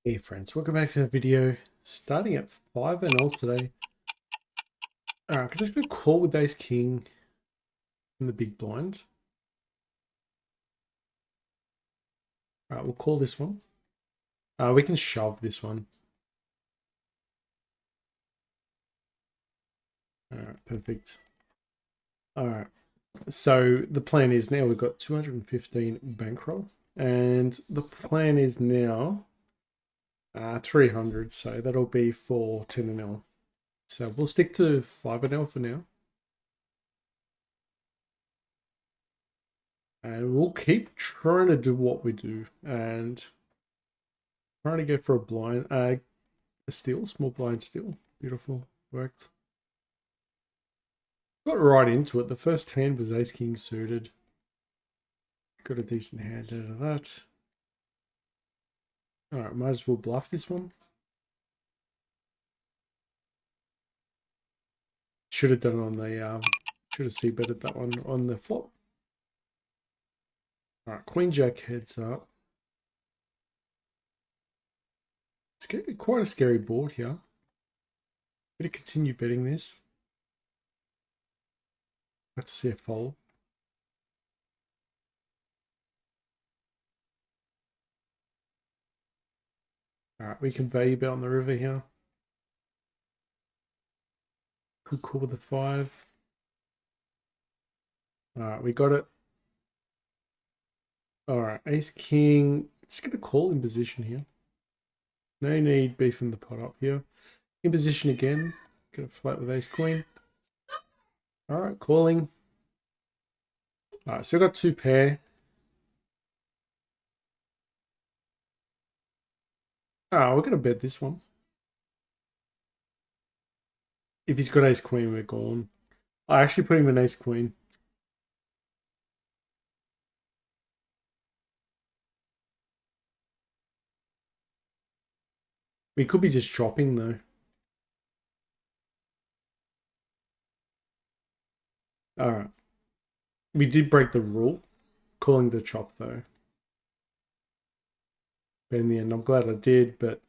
Hey friends, welcome back to the video. Starting at 5-0 today. Alright, I'm just going to call with ace king in the big blind. Alright, we'll call this one. We can shove this one. Alright, perfect. Alright, so the plan is now we've got 215 bankroll. And the plan is now 300, so that'll be for 10-0. So we'll stick to 5-0 for now. And we'll keep trying to do what we do. And trying to go for a blind, a steal, small blind steal. Beautiful, worked. Got right into it. The first hand was ace king suited. Got a decent hand out of that. All right, might as well bluff this one. Should have done on the should have c-betted that one on the flop. All right, queen jack heads up. It's going to be quite a scary board here. Better continue betting this. Have to see a fold. All right, we can value bet on the river here. Could call with the 5. All right, we got it. All right, ace king. It's going to call in position here. No need beefing the pot up here. In position again. Gonna flat with ace queen. All right, calling. All right, so I've got 2 pair. Oh, we're gonna bet this one. If he's got ace queen, we're gone. I actually put him in ace queen. We could be just chopping though. All right. We did break the rule, calling the chop though. But in the end, I'm glad I did, but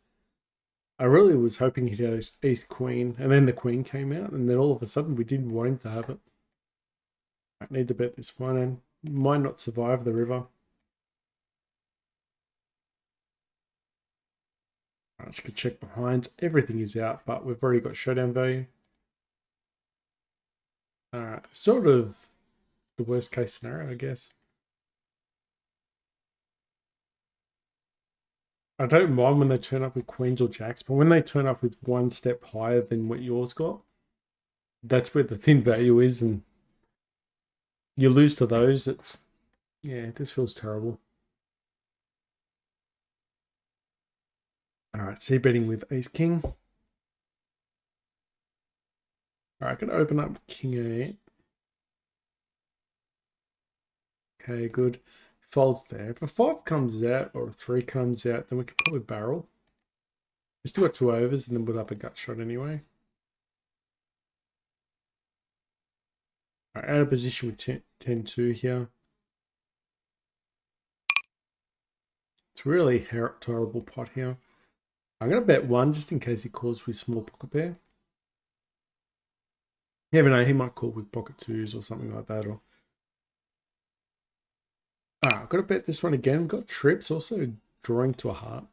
I really was hoping he'd have ace queen, and then the queen came out, and then all of a sudden we didn't want him to have it. I need to bet this one, and might not survive the river. I just could check behind. Everything is out, but we've already got showdown value. Sort of the worst case scenario, I guess. I don't mind when they turn up with queens or jacks, but when they turn up with one step higher than what yours got, that's where the thin value is, and you lose to those. It's, yeah, this feels terrible. All right, c betting with ace king. All right, I can open up king 8. Okay, good. Folds there. If a 5 comes out or a 3 comes out, then we can probably barrel. We still got 2 overs, and then we'll have a gut shot anyway. All right, out of position with 10-2 here. It's really terrible pot here. I'm going to bet 1 just in case he calls with small pocket pair. You never know, he might call with pocket 2s or something like that. Or I've got to bet this one again. We've got trips, also drawing to a heart.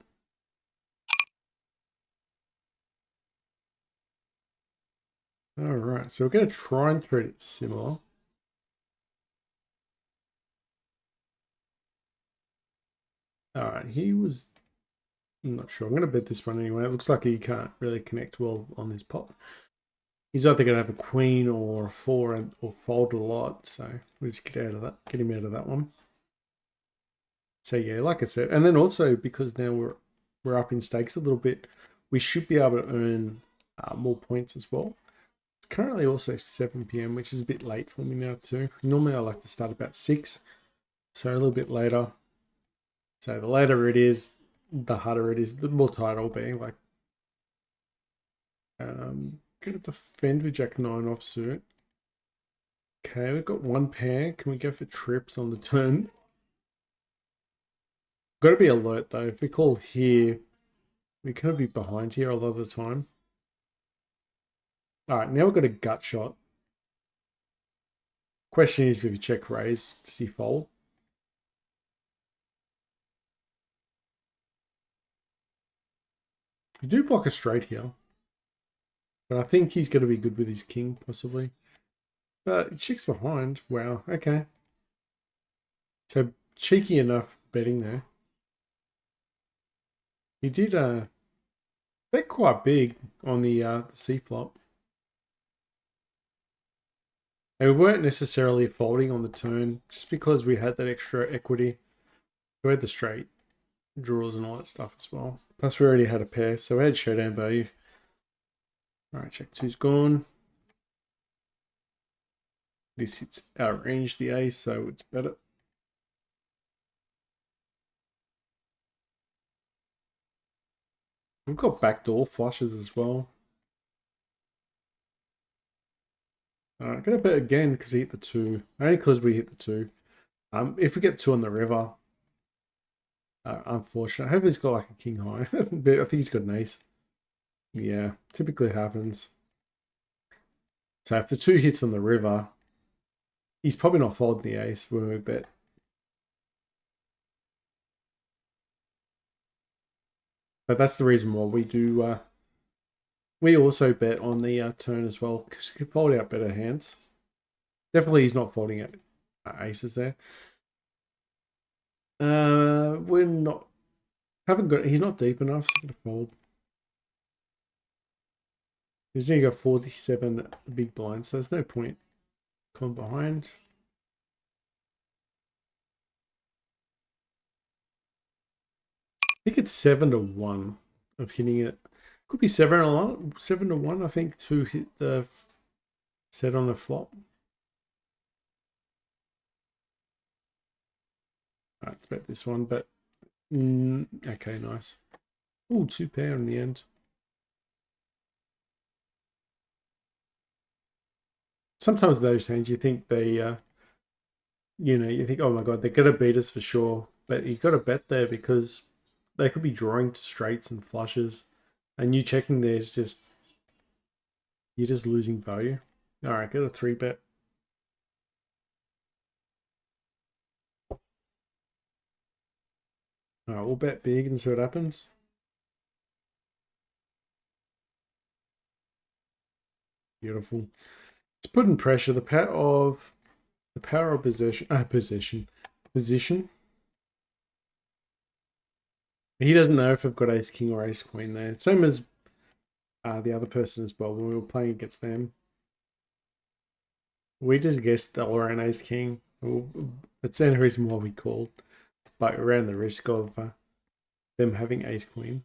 All right, so we're going to try and treat it similar. All right, he was... I'm not sure. I'm going to bet this one anyway. It looks like he can't really connect well on this pot. He's either going to have a queen or a 4 or fold a lot. So we'll just get out of that. Get him out of that one. So yeah, like I said, and then also because now we're up in stakes a little bit, we should be able to earn more points as well. It's currently also 7 p.m, which is a bit late for me now too. Normally I like to start about 6, so a little bit later. So the later it is, the harder it is, the more tired I'll be. Like, gonna defend with Jack 9 offsuit. Okay, we've got 1 pair. Can we go for trips on the turn? Got to be alert though. If we call here, We're going to be behind here a lot of the time. All right, now we've got a gut shot. Question is if you check raise, does he fold? You do block a straight here. But I think he's going to be good with his king, possibly. But checks behind. Wow, okay. So cheeky enough betting there. He did bet quite big on the C flop. And we weren't necessarily folding on the turn just because we had that extra equity. We had the straight draws and all that stuff as well. Plus we already had a pair, so we had showdown value. Alright, check two's gone. This hits our range, the ace, so it's better. We've got backdoor flushes as well. I'm gonna bet again because he hit the two. Only because we hit the two. If we get two on the river, unfortunate. Hopefully he's got like a king high. But I think he's got an ace. Yeah, typically happens. So if the two hits on the river, he's probably not folding the ace when we bet. But that's the reason why we do. We also bet on the turn as well because he can fold out better hands. Definitely, he's not folding out aces there. We're not. Haven't got. He's not deep enough. So I'm gonna fold. He's only got 47 big blinds, so there's no point going behind. I think it's 7-1 of hitting it. Could be 7-1, I think, to hit the set on the flop. Alright, let's bet this one, but okay, nice. Ooh, two pair in the end. Sometimes those hands you think they you think, oh my god, they're gonna beat us for sure. But you gotta bet there because they could be drawing to straights and flushes. And you checking there is just you're just losing value. Alright, get a 3-bet. Alright, we'll bet big and see what happens. Beautiful. It's putting pressure. The power of position. He doesn't know if I've got ace king or ace queen there. Same as the other person as well when we were playing against them. We just guessed they were an ace king. It's the only reason why we called. But we ran the risk of them having ace queen.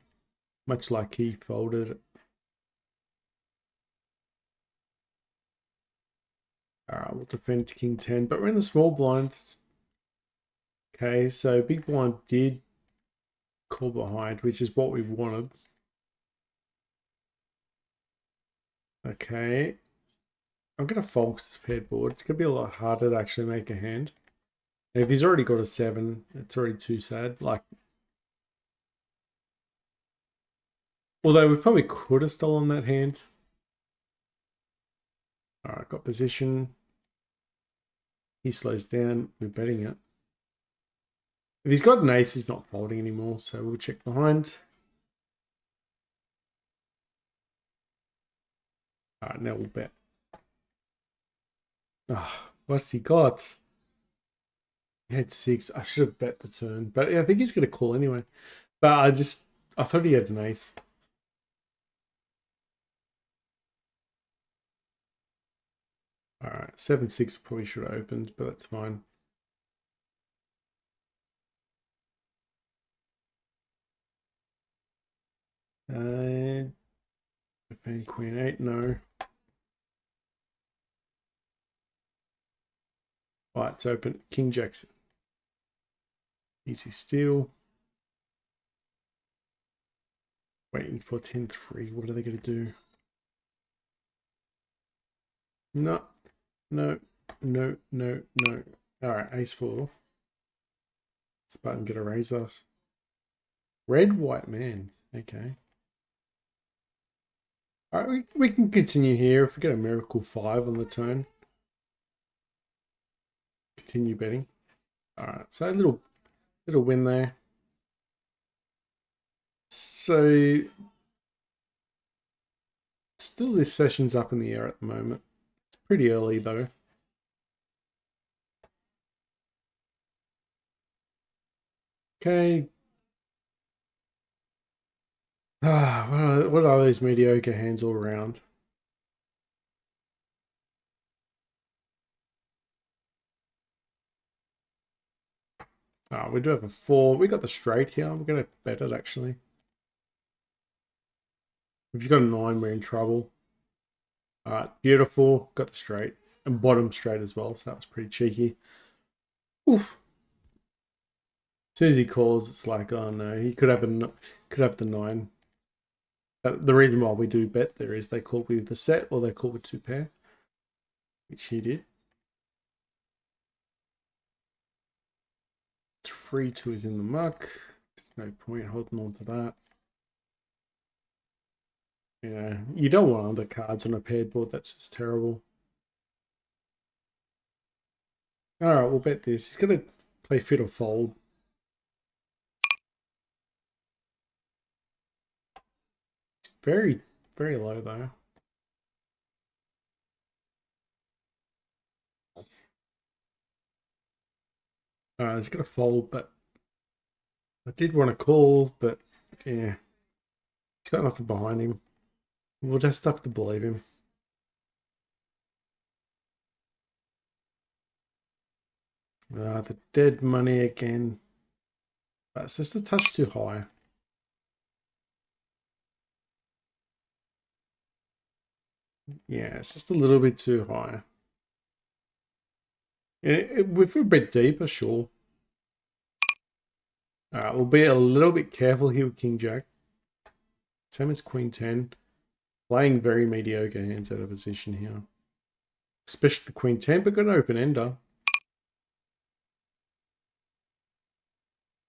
Much like he folded. Alright, we'll defend king 10. But we're in the small blind. Okay, so big blind did call behind, which is what we wanted. Okay. I'm going to fold this paired board. It's going to be a lot harder to actually make a hand. And if he's already got a 7, it's already too sad. Like, although we probably could have stolen that hand. Alright, got position. He slows down. We're betting it. If he's got an ace, he's not folding anymore. So we'll check behind. Alright, now we'll bet. Oh, what's he got? He had 6. I should have bet the turn. But I think he's going to call anyway. But I thought he had an ace. Alright, 7-6 probably should have opened, but that's fine. Defend queen 8, no. Alright, it's open. King Jackson. Easy steal. Waiting for 10-3. What are they going to do? No. No. No. No. No. Alright, ace 4. This button going to raise us. Red, white man. Okay. All right, we can continue here. If we get a miracle 5 on the turn, continue betting. All right, so a little win there. So still this session's up in the air at the moment. It's pretty early though. Okay. What are these mediocre hands all around? We do have a 4. We got the straight here. We're going to bet it actually. If he's got a 9, we're in trouble. All right, beautiful. Got the straight. And bottom straight as well, so that was pretty cheeky. Oof. As soon as he calls, it's like, oh no, he could have the 9. The reason why we do bet there is they call with the set or they call with 2 pair, which he did. 3-2 is in the muck. There's no point holding on to that. Yeah, you don't want other cards on a paired board. That's just terrible. All right, we'll bet this. He's going to play fit or fold. It's very, very low though. All right, he's going to fold, but I did want to call, but yeah, he's got nothing behind him. We'll just have to believe him. The dead money again. That's just a touch too high. Yeah, it's just a little bit too high. If we're a bit deeper, sure. We'll be a little bit careful here with King Jack. Same as Queen 10. Playing very mediocre hands out of position here. Especially the Queen 10, but got an open ender.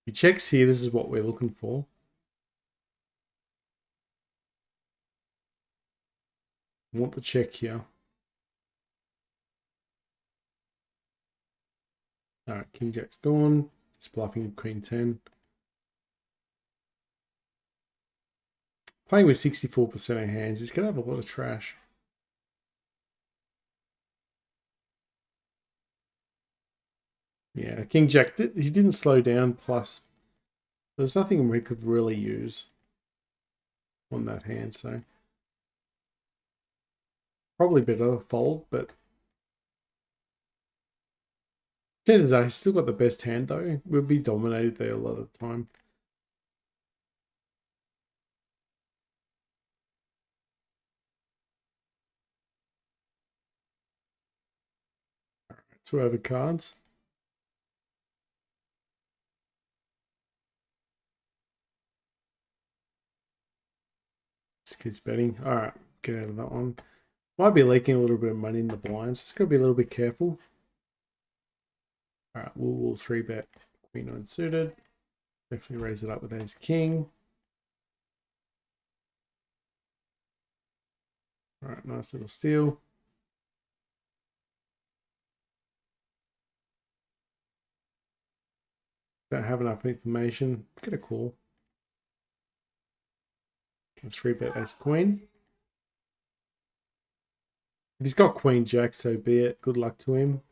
He checks here, this is what we're looking for. We want the check here. Alright, King Jack's gone. He's bluffing Queen 10. Playing with 64% of hands, he's going to have a lot of trash. Yeah, King Jack, he didn't slow down, plus there's nothing we could really use on that hand, so probably better fold, but chances are he's still got the best hand though. We'll be dominated there a lot of the time. Alright, 2 over cards. Just keeps betting. Alright, get out of that one. Might be leaking a little bit of money in the blinds. Just gotta be a little bit careful. Alright, we'll 3-bet Queen 9 suited. Definitely raise it up with Ace King. Alright, nice little steal. Don't have enough information. Get a call. 3-bet Ace Queen. If he's got Queen Jack, so be it. Good luck to him.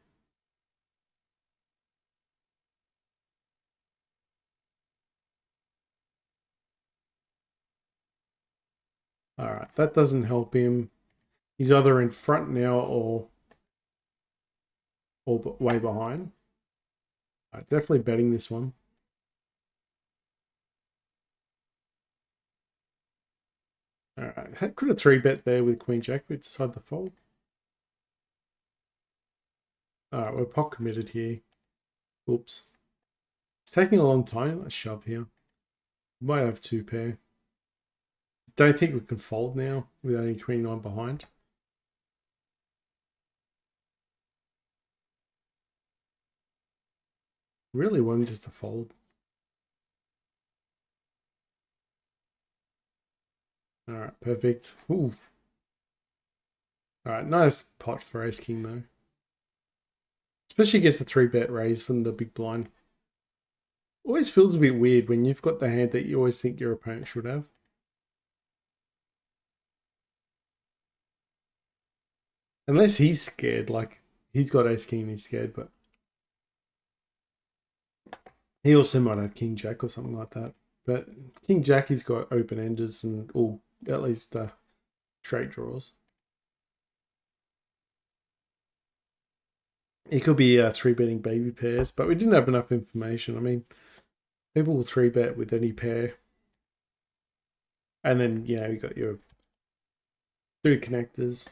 Alright, that doesn't help him. He's either in front now or way behind. Definitely betting this one. Alright, could have 3-bet there with Queen Jack, but decide to fold. Alright, we're pot committed here. Oops. It's taking a long time. Let's shove here. Might have 2 pair. Don't think we can fold now with only 29 behind. Really wanting just to fold. Alright, perfect. Ooh, All right, nice pot for ace king though. Especially gets the 3-bet raise from the big blind. Always feels a bit weird when you've got the hand that you always think your opponent should have. Unless he's scared, like he's got ace king and he's scared, but he also might have king jack or something like that. But king jack, he's got open enders and all at least straight draws. It could be 3-betting baby pairs, but we didn't have enough information. I mean, people will 3-bet with any pair. And then, you got your two connectors,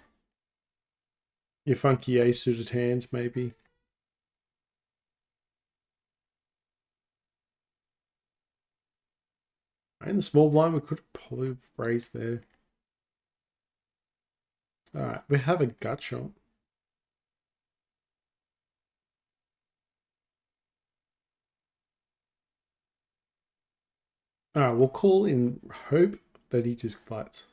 your funky ace suited hands, maybe. In the small blind, we could probably raise there. All right, we have a gut shot. All right, we'll call in hope that he just flats.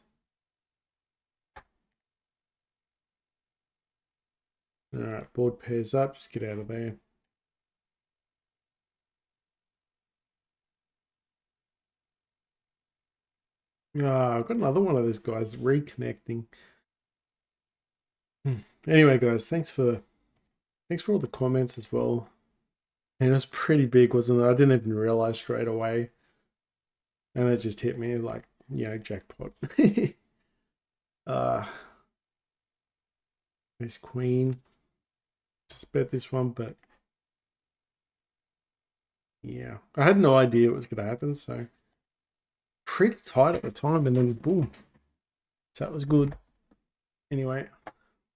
All right, board pairs up. Just get out of there. I've got another one of those guys reconnecting. Anyway, guys, thanks for all the comments as well. And it was pretty big, wasn't it? I didn't even realize straight away. And it just hit me like, jackpot. uh This queen. Suspect this one, but yeah. I had no idea it was gonna happen, so pretty tight at the time, and then boom. So that was good. Anyway,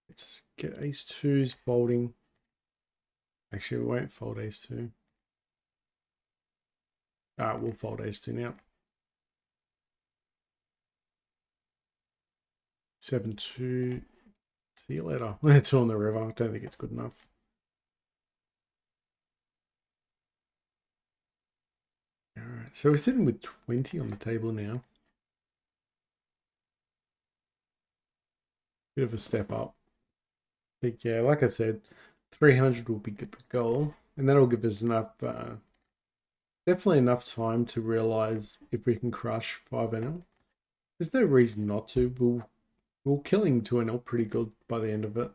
let's get ace twos folding. Actually, we won't fold ace two. Alright, we'll fold ace two now. 7-2. See you later. It's on the river. I don't think it's good enough. Alright, so we're sitting with 20 on the table now. Bit of a step up. But yeah, like I said, 300 will be the goal. And that'll give us enough, definitely enough time to realize if we can crush 5NL. There's no reason not to. We'll killing 2NL pretty good by the end of it.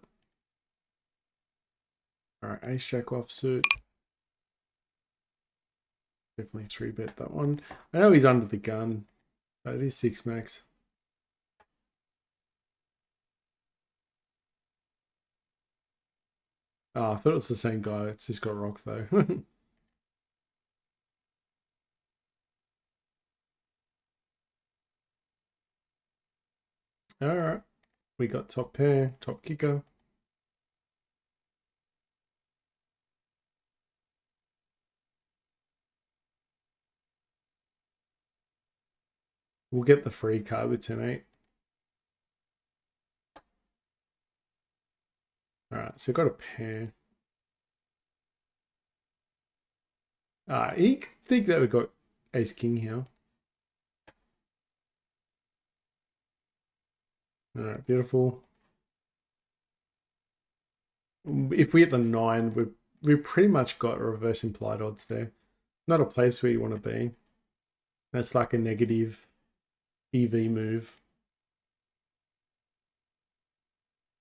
Alright, ace jack offsuit. Definitely 3-bet that one. I know he's under the gun, but it is 6 max. Oh, I thought it was the same guy. It's just got rock though. Alright. We got top pair, top kicker. We'll get the free card with 10-8. Alright, so got a pair. You think that we got ace king here. Alright, beautiful. If we hit the 9, we've pretty much got reverse implied odds there. Not a place where you want to be. That's like a negative EV move.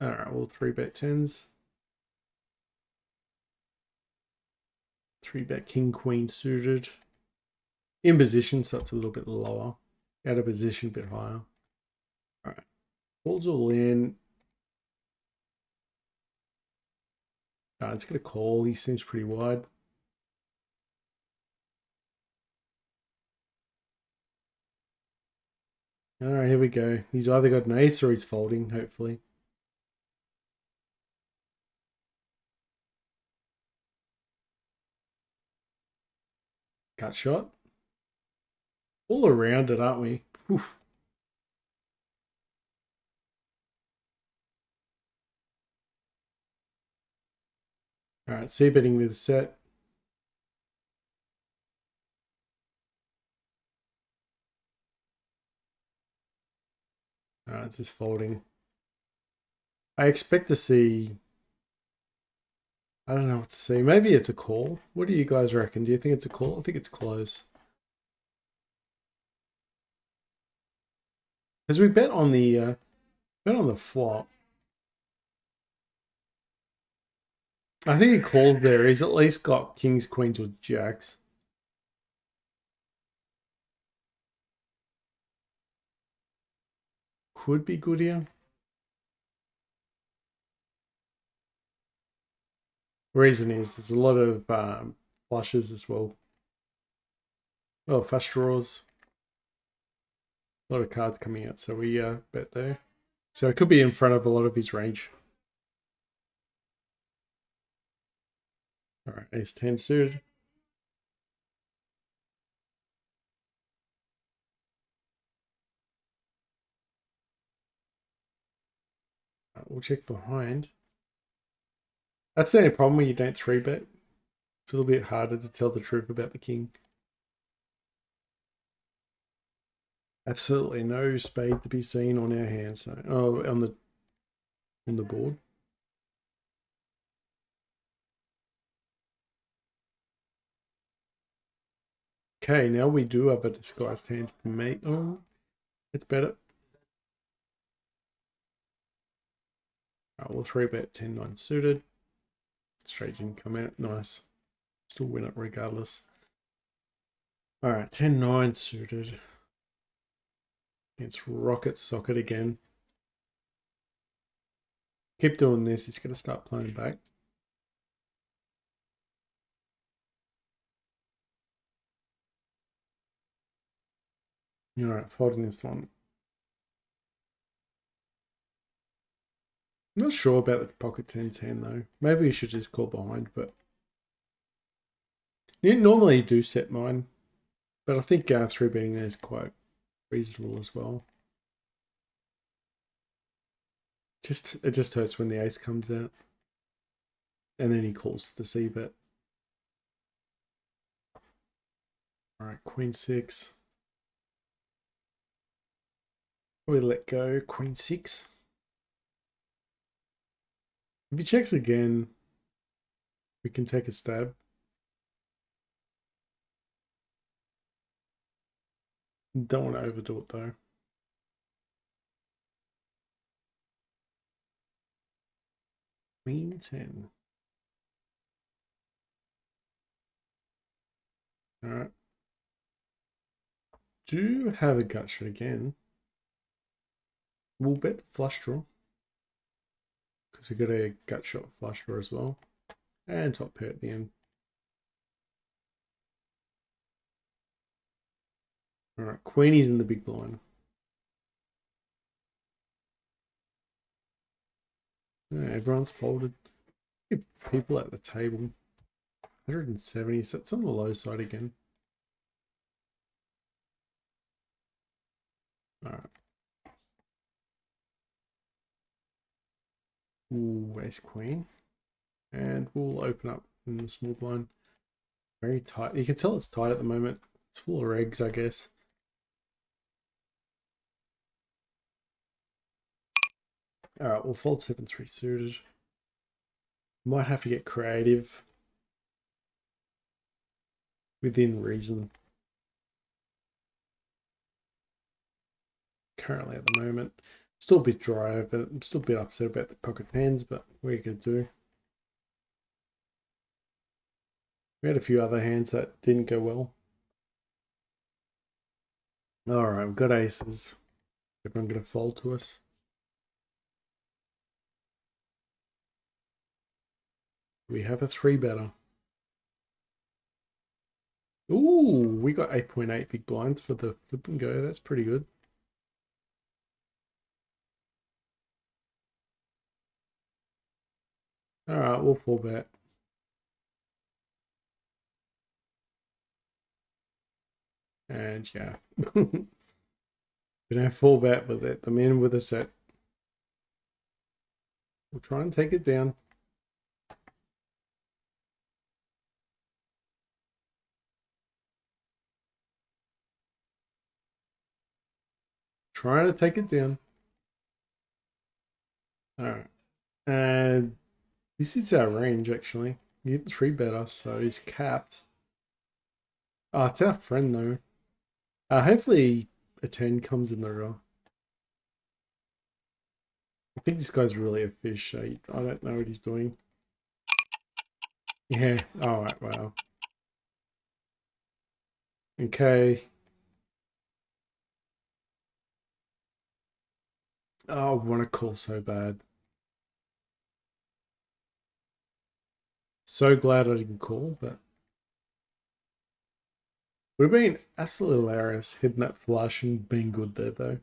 Alright, all 3-bet 10s. 3-bet king queen suited. In position, so it's a little bit lower. Out of position, a bit higher. Alright. Ball's all in. It's going to call. He seems pretty wide. Alright, here we go. He's either got an ace or he's folding, hopefully. Cut shot. All around it, aren't we? Oof. Alright, c-betting with a set. Alright, it's just folding. I expect to see. I don't know what to see. Maybe it's a call. What do you guys reckon? Do you think it's a call? I think it's close. Because we bet on the flop. I think he calls there. He's at least got kings, queens, or jacks. Could be good here. Reason is there's a lot of flushes as well. Oh, flush draws. A lot of cards coming out, so we bet there. So it could be in front of a lot of his range. All right, ace 10 suited. We'll check behind. That's the only problem when you don't 3-bet. It's a little bit harder to tell the truth about the king. Absolutely no spade to be seen on our hands. Oh, on the board. Okay, now we do have a disguised hand. Mate, oh, it's better. We'll 3-bet 10-9 suited. Straight didn't come out. Nice. Still win it regardless. All right, 10-9 suited. It's rocket socket again. Keep doing this. He's going to start playing back. All right, folding this one. I'm not sure about the pocket tens hand though. Maybe you should just call behind, but you normally do set mine. But I think 3-betting there is quite reasonable as well. It just hurts when the ace comes out. And then he calls the c-bet. Alright, queen 6. We let go, queen 6. If he checks again, we can take a stab. Don't want to overdo it though. Queen 10. Alright. Do have a gut shot again. We'll bet flush draw. Because we got a gut shot flush draw as well. And top pair at the end. Alright, Queenie's in the big blind. Yeah, everyone's folded. People at the table. 170, so it's on the low side again. Alright. Ooh, ace queen. And we'll open up in the small blind. Very tight. You can tell it's tight at the moment. It's full of regs, I guess. Alright, we'll fold 7-3 suited. Might have to get creative. Within reason. Currently at the moment. Still a bit dry, but I'm still a bit upset about the pocket hands, but what are you going to do? We had a few other hands that didn't go well. Alright, we've got aces. Everyone going to fold to us. We have a 3-better. Ooh, we got 8.8 big blinds for the flip and go. That's pretty good. Alright, we'll 4-bet. And yeah. We don't 4-bet, but let them in with a set. We'll try and take it down. Trying to take it down. Alright. And this is our range, actually. You get 3 better, so he's capped. Oh, it's our friend, though. Hopefully a 10 comes in the row. I think this guy's really a fish. I don't know what he's doing. Yeah. Alright, wow. Okay. Oh, I want to call so bad. So glad I didn't call, but would have been absolutely hilarious hitting that flush and being good there, though.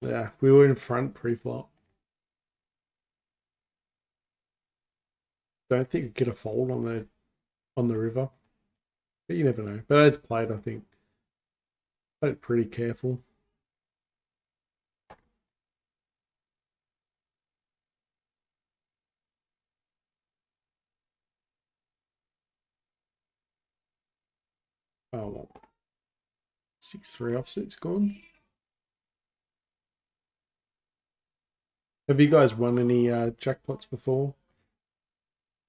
Yeah, we were in front pre-flop. Don't think we get a fold on the river, but you never know. But as played, I think played pretty careful. Oh well, 6-3 offset's gone. Have you guys won any jackpots before?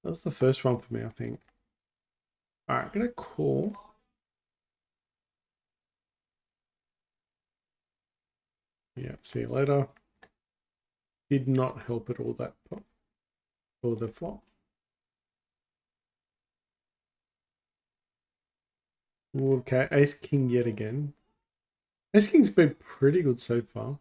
That was the first one for me, I think. All right, I'm gonna call. Yeah, see you later. Did not help at all that pot or the flop. Okay, Ace King yet again. Ace King's been pretty good so far.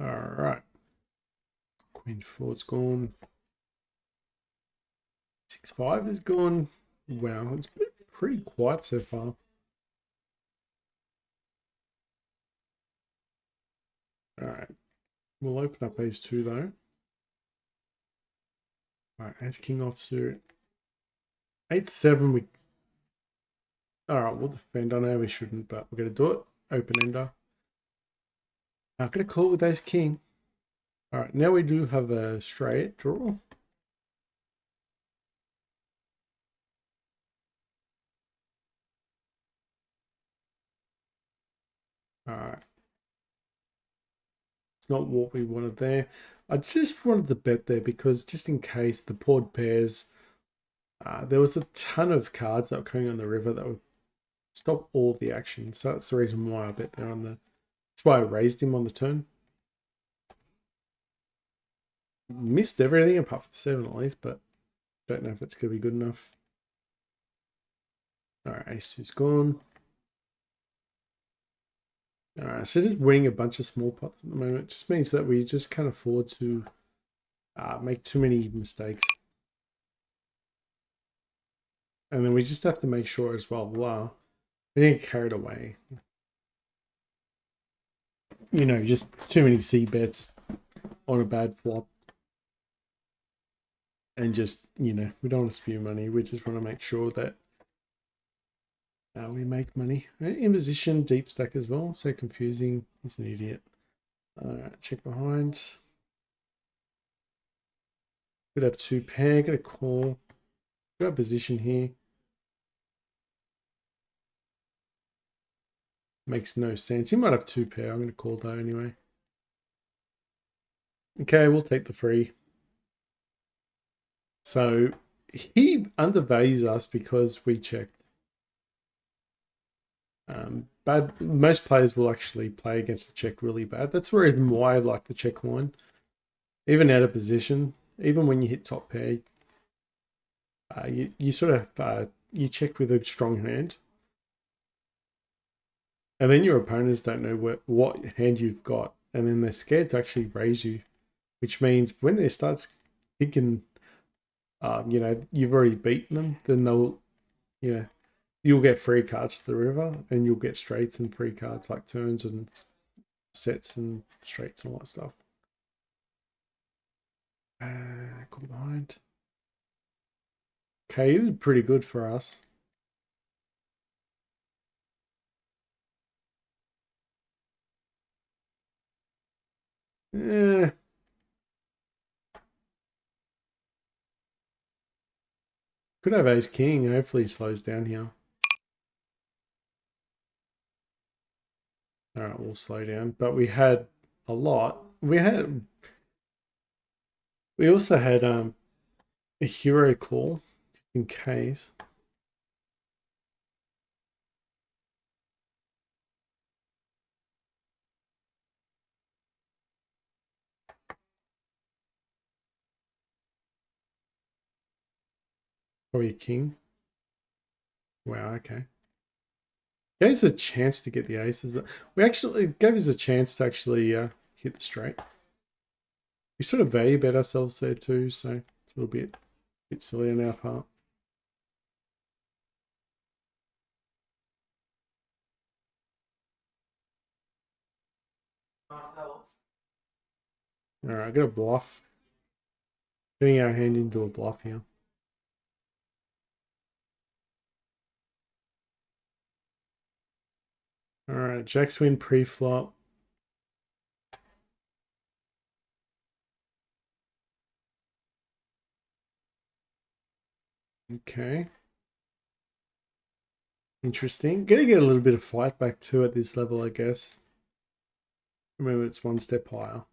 All right. Queen 4's gone. 6-5 is gone. Wow, it's been pretty quiet so far. All right. We'll open up Ace 2 though. All right, Ace King offsuit. 8-7. We. All right, we'll defend. I know we shouldn't, but we're gonna do it. Open ender. I'm gonna call with Ace King. All right, now we do have a straight draw. All right. It's not what we wanted there. I just wanted to bet there because just in case the poured pairs, there was a ton of cards that were coming on the river that would stop all the action. So that's the reason why I bet there on the. That's why I raised him on the turn. Missed everything apart from the 7 at least, but don't know if it's going to be good enough. All right, Ace 2's gone. All right, so just winning a bunch of small pots at the moment just means that we just can't afford to make too many mistakes. And then we just have to make sure as well, we didn't get carried away. You know, just too many C bets on a bad flop. And just, you know, we don't want to spew money. We just want to make sure that we make money. Imposition, deep stack as well. So confusing. He's an idiot. Alright, check behind. Could have 2 pair. Get a call. Got a position here. Makes no sense. He might have 2 pair. I'm going to call though anyway. Okay, we'll take the free. So he undervalues us because we checked. Bad. Most players will actually play against the check really bad. That's the reason why I like the check line. Even out of position, even when you hit top pair, you sort of you check with a strong hand, and then your opponents don't know what hand you've got, and then they're scared to actually raise you, which means when they start thinking, you know, you've already beaten them, then they'll, you know, you'll get free cards to the river, and you'll get straights and free cards like turns and sets and straights and all that stuff. Call behind. Okay, this is pretty good for us. Yeah, Could have ace king. Hopefully he slows down here. All right, we'll slow down. But we had a lot. We also had a hero call in case. Probably a king. Wow, okay. Gave us a chance to get the aces. We actually gave us a chance to actually hit the straight. We sort of value bet ourselves there too, so it's a bit silly on our part. All right, I got a bluff. Getting our hand into a bluff here. All right, jacks win pre-flop. Okay. Interesting. Gonna get a little bit of fight back too at this level, I guess. Remember, it's one step higher.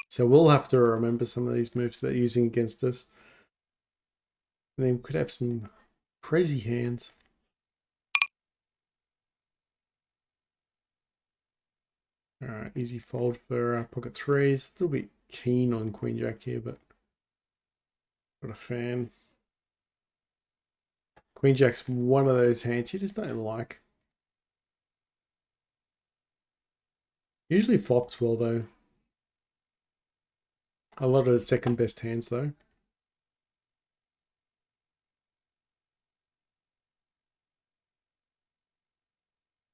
So we'll have to remember some of these moves they're using against us. And then we could have some crazy hands. All right, easy fold for pocket threes. A little bit keen on queen jack here, but not a fan. Queen jack's one of those hands you just don't like. Usually flops well though. A lot of second best hands though.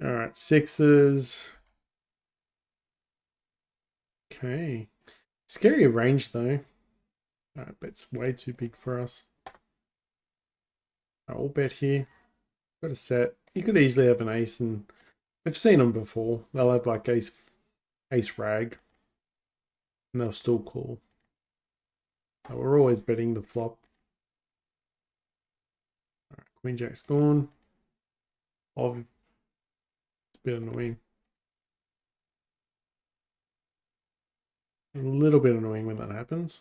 All right, sixes. Okay. Scary range though. All right, bet's way too big for us. I'll bet here. Got a set. You could easily have an ace, and we've seen them before. They'll have like ace rag, and they'll still call. So we're always betting the flop. All right, queen jack's gone. Oh, it's a bit annoying. A little bit annoying when that happens.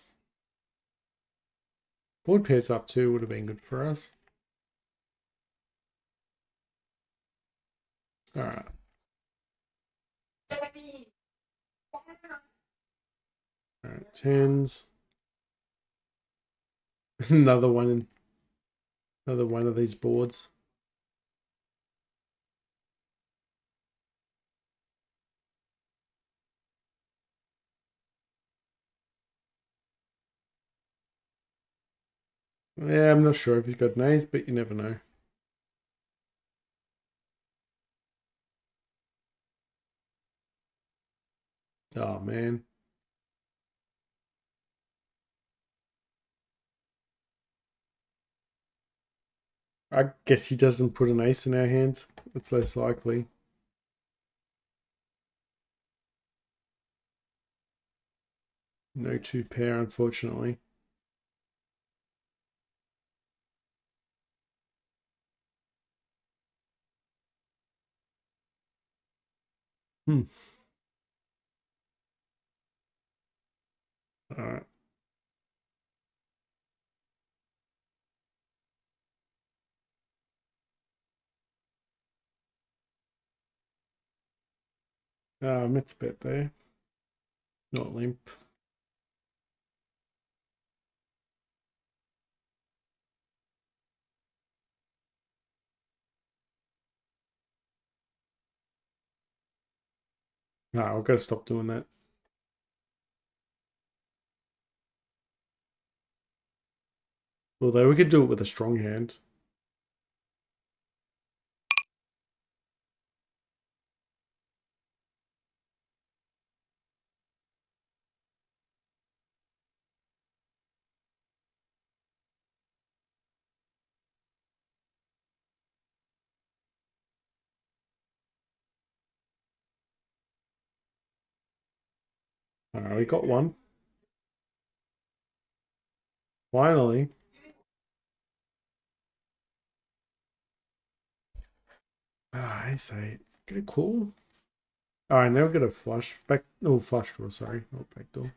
Board pairs up too would have been good for us. All right. All right, tens. Another one. Another one of these boards. Yeah, I'm not sure if he's got an ace, but you never know. Oh man. I guess he doesn't put an ace in our hands. It's less likely. No two pair, unfortunately. Hmm. All right. I meant to bet there. Not limp. No, I've got to stop doing that. Although we could do it with a strong hand. All right, we got one. Finally. Ah, I say, get a claw. All right, now we've got a flush back. Oh, flush draw. Sorry, not back door.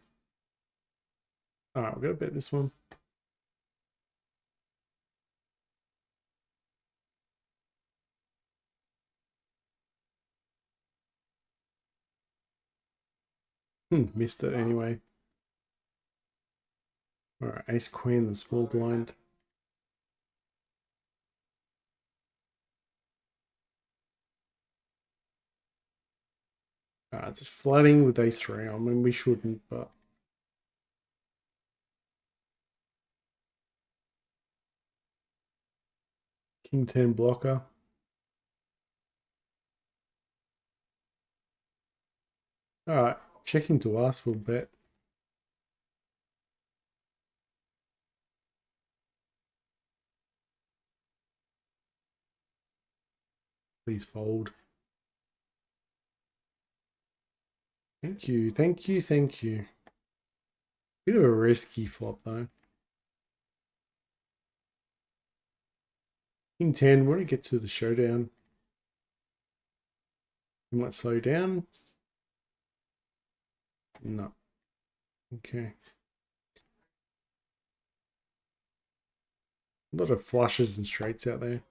All right, we're gonna bet this one. Missed it anyway. All right, ace queen, the small blind. Just flooding with ace three. I mean, we shouldn't, but king 10 blocker. All right, checking to us, we'll bet. Please fold. Thank you, thank you, thank you. Bit of a risky flop though. King 10, when we get to the showdown, we might slow down. No. Okay. A lot of flushes and straights out there.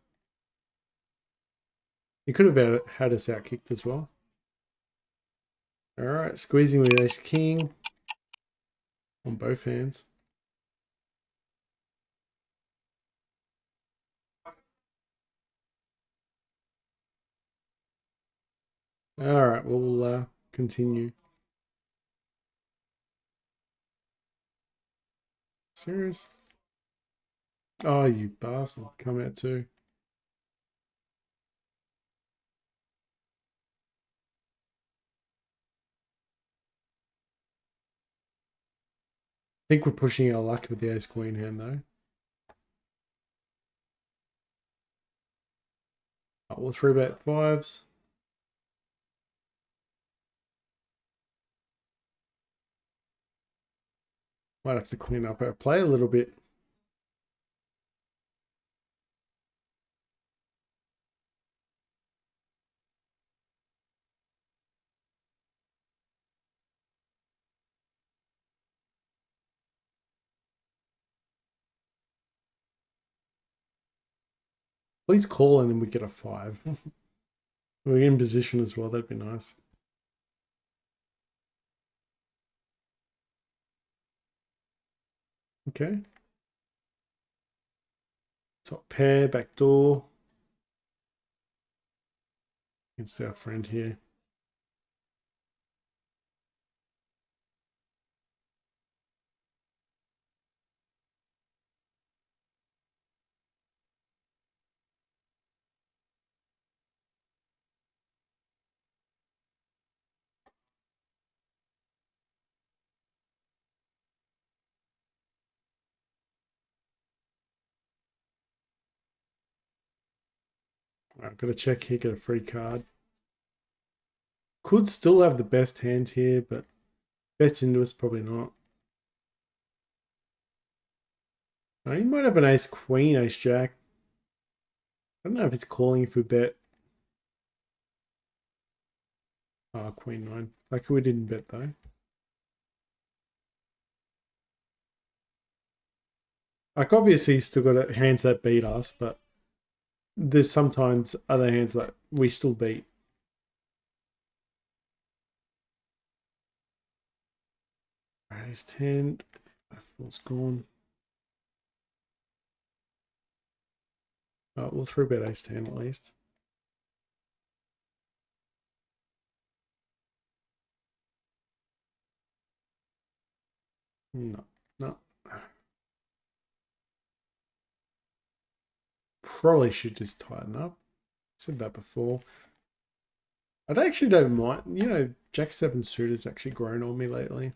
He could have had us out kicked as well. All right, squeezing with ace king on both hands. All right, we'll continue. Serious? Oh, you bastard! Come out too. I think we're pushing our luck with the ace queen hand though. Oh, we'll three bet fives. Might have to clean up our play a little bit. Please call and then we get a five. We're in position as well. That'd be nice. Okay. Top pair, back door. Against our friend here. Alright, got to check here, get a free card. Could still have the best hand here, but bets into us, probably not. He might have an ace queen, ace jack. I don't know if it's calling if we bet. Oh, queen nine. Like we didn't bet though. Like obviously he's still got hands that beat us, but there's sometimes other hands that we still beat. Ace 10. That four's gone. Oh, we'll three bet ace 10 at least. No, no. Probably should just tighten up. Said that before. I actually don't mind. You know, Jack 7 suit has actually grown on me lately.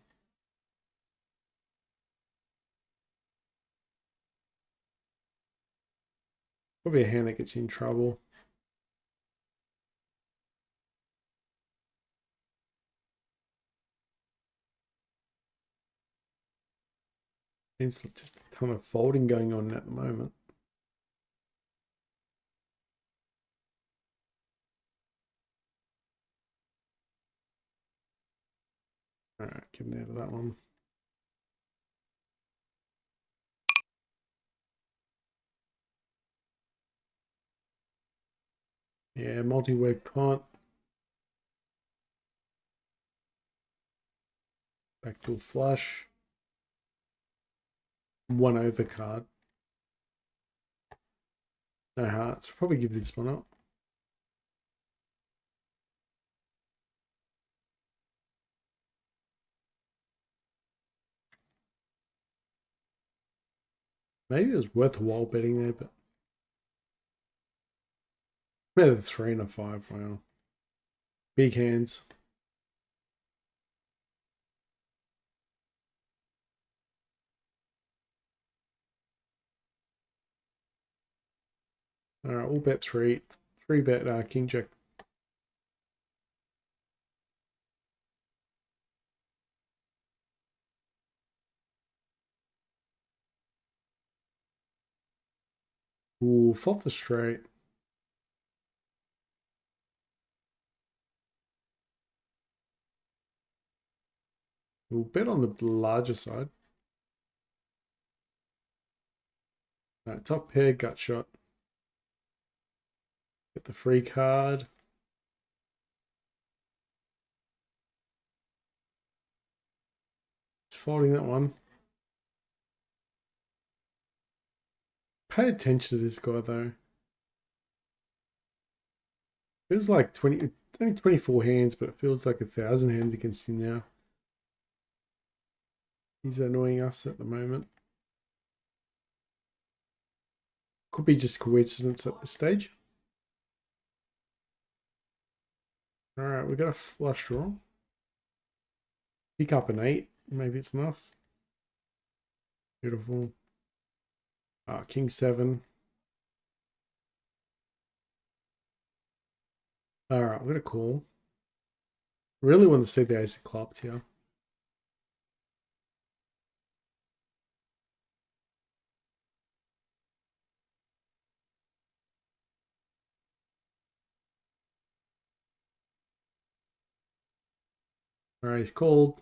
Probably a hand that gets you in trouble. Seems like just a ton of folding going on at the moment. Alright, getting out of that one. Yeah, multi-way pot. Back to a flush. One overcard. No hearts. Probably give this one up. Maybe it was worth a while betting there, but maybe 3 and a 5. Wow. Big hands. Alright, we'll bet 3. 3 bet King Jack. Ooh, flop the straight. We'll bet on the larger side. Alright, top pair, gut shot. Get the free card. It's folding that one. Pay attention to this guy though. Feels like 20, only 24 hands, but it feels like 1,000 hands against him now. He's annoying us at the moment. Could be just coincidence at this stage. Alright, we got a flush draw. Pick up an 8. Maybe it's enough. Beautiful. King 7. Alright, we're going to call. Really want to see the ace of clubs here. Alright, he's called.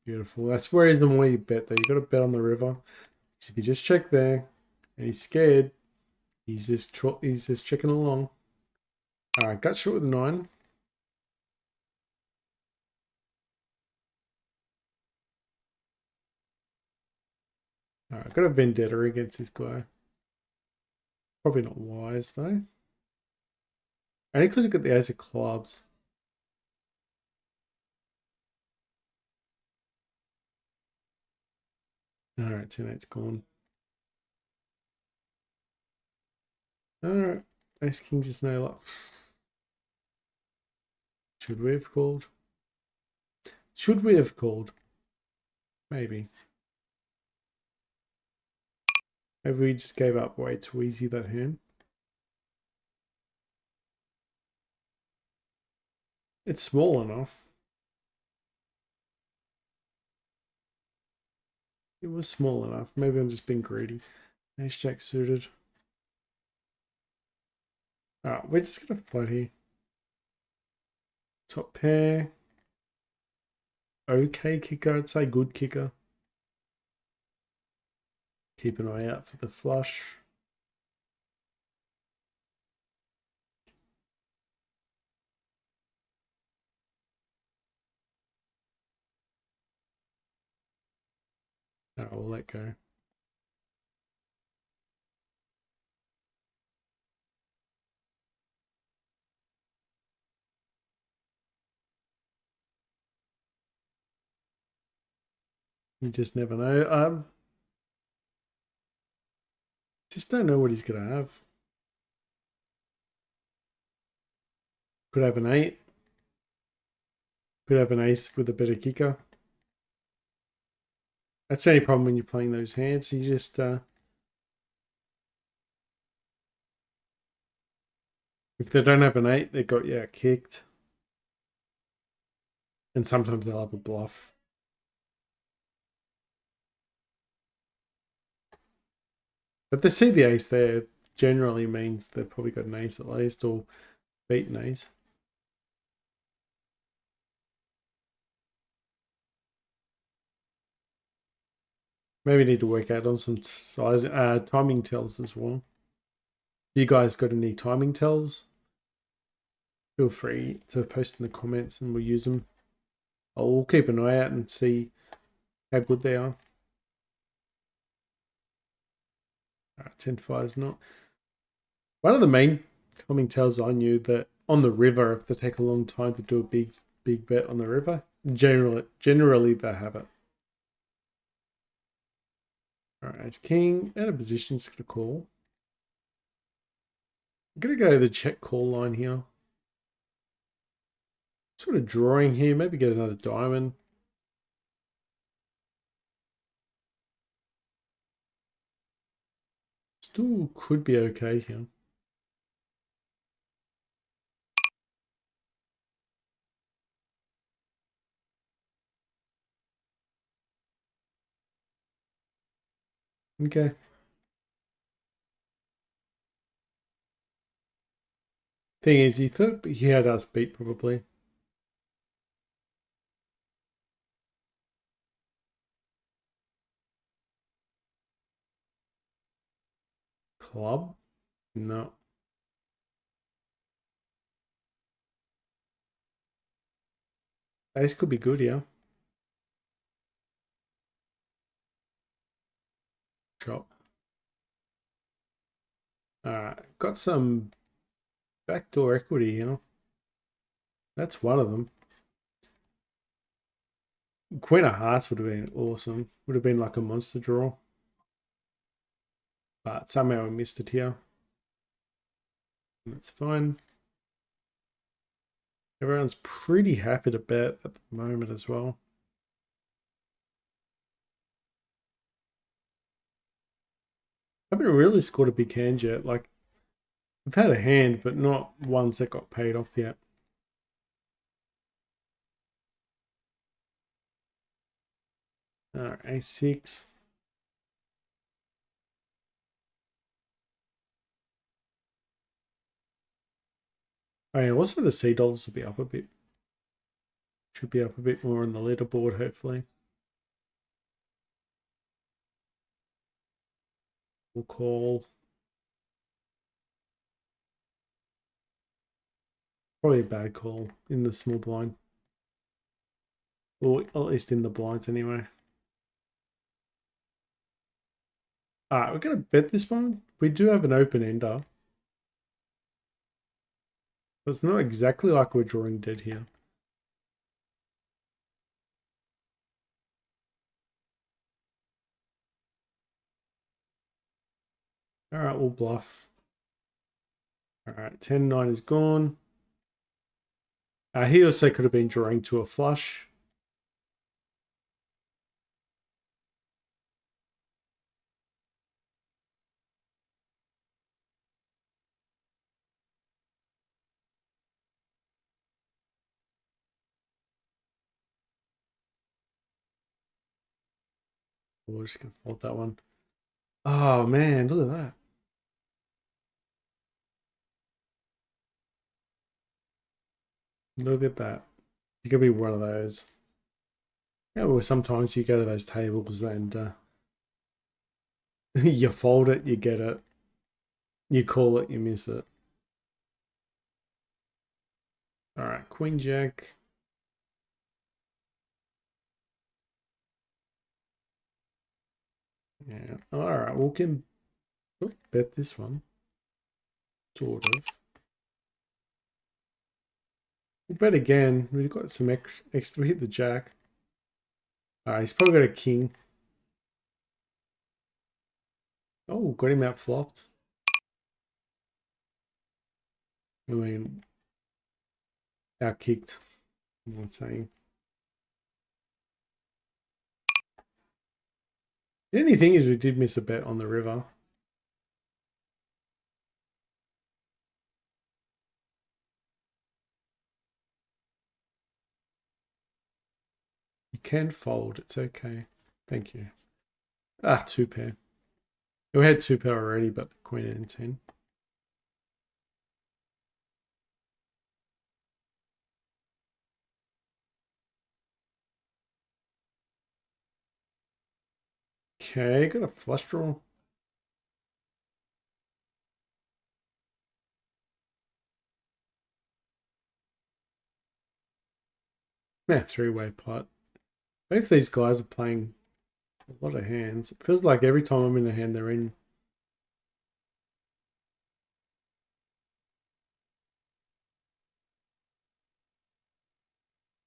Beautiful. That's where is the more you bet though. You got to bet on the river. So if you just check there and he's scared, he's just checking along. Alright, gut shot with a 9. Alright, got a vendetta against this guy. Probably not wise though. Only because we got the ace of clubs. Alright, 10-8's gone. Alright, ace king just no luck. Should we have called? Should we have called? Maybe. Maybe we just gave up way too easy that hand. It's small enough. It was small enough. Maybe I'm just being greedy. Ace jack suited. Alright, we're just gonna float here. Top pair. Okay kicker, I'd say good kicker. Keep an eye out for the flush. We'll let go. You just never know. Just don't know what he's gonna have. Could have an 8. Could have an ace with a better kicker. That's the only problem when you're playing those hands. You just if they don't have an 8, they got kicked. And sometimes they'll have a bluff. But to see the ace there generally means they've probably got an ace at least or beaten ace. Maybe need to work out on some size timing tells as well. You guys got any timing tells? Feel free to post in the comments and we'll use them. I'll keep an eye out and see how good they are. 10-5 is not. One of the main timing tells I knew that on the river, if they take a long time to do a big bet on the river, generally they have it. All right, it's king out of position. It's gonna call. I'm gonna go to the check call line here. Sort of drawing here. Maybe get another diamond. Still could be okay here. Okay. Thing is, he thought he had us beat probably. Club? No. Ace could be good, yeah. Chop. Alright, got some backdoor equity, you know. That's one of them. Queen of Hearts would have been awesome. Would have been like a monster draw. But somehow I missed it here. That's fine. Everyone's pretty happy to bet at the moment as well. I haven't really scored a big hand yet. Like, I've had a hand, but not ones that got paid off yet. Alright, A6. Oh yeah, also the C dollars will be up a bit. Should be up a bit more on the leaderboard, hopefully. We'll call. Probably a bad call in the small blind. Or at least in the blinds anyway. Alright, we're going to bet this one. We do have an open ender. But it's not exactly like we're drawing dead here. Alright, we'll bluff. Alright, 10-9 is gone. He also could have been drawing to a flush. We're just going to fold that one. Oh man, look at that. Look at that. You could be one of those. Yeah, well, sometimes you go to those tables and you fold it, you get it. You call it, you miss it. Alright, Queen Jack. Yeah. Alright, we can bet this one. Sort of. We'll bet again. We've got some extra. We hit the jack. Alright, he's probably got a king. Oh, got him out flopped. I mean, out kicked. I'm not saying. The only thing is we did miss a bet on the river. You can fold. It's okay. Thank you. Ah, two pair. We had two pair already, but the queen and 10. Okay, got a flush draw. Yeah, three-way pot. Both these guys are playing a lot of hands. It feels like every time I'm in a hand, they're in.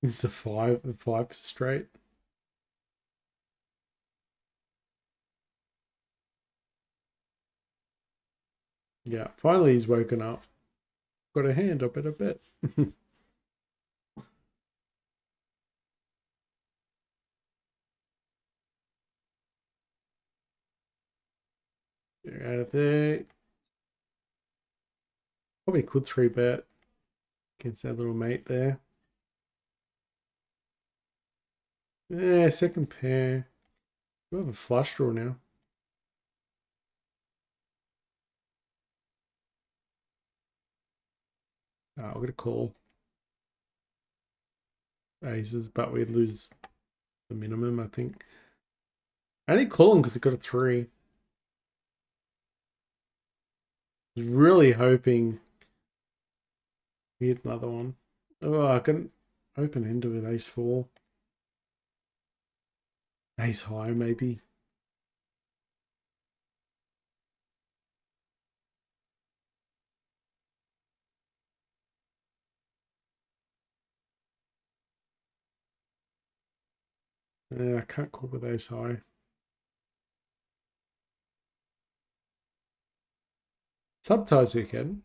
It's the five straight. Yeah, finally he's woken up. Got a hand up at a bit. Get out of there. Probably could three bet against that little mate there. Yeah, second pair. We have a flush draw now. We're going to call aces, but we lose the minimum, I think. I only call him because he got a three. I was really hoping he hit another one. Oh, I can open ender with ace four. Ace high, maybe. Yeah, I can't call with ace high. Sometimes we can,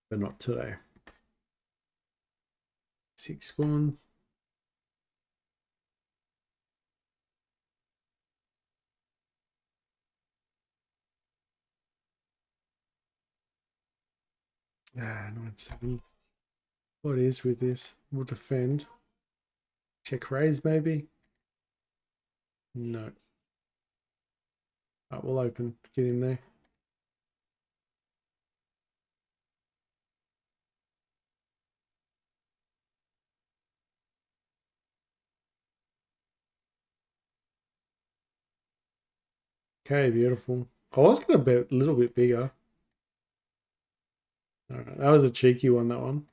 but not today. 6-1. Ah, 9-7. What is with this? We'll defend. Check raise, maybe? No. We'll open. Get in there. Okay, beautiful. I was going to bet a little bit bigger. All right, that was a cheeky one, that one.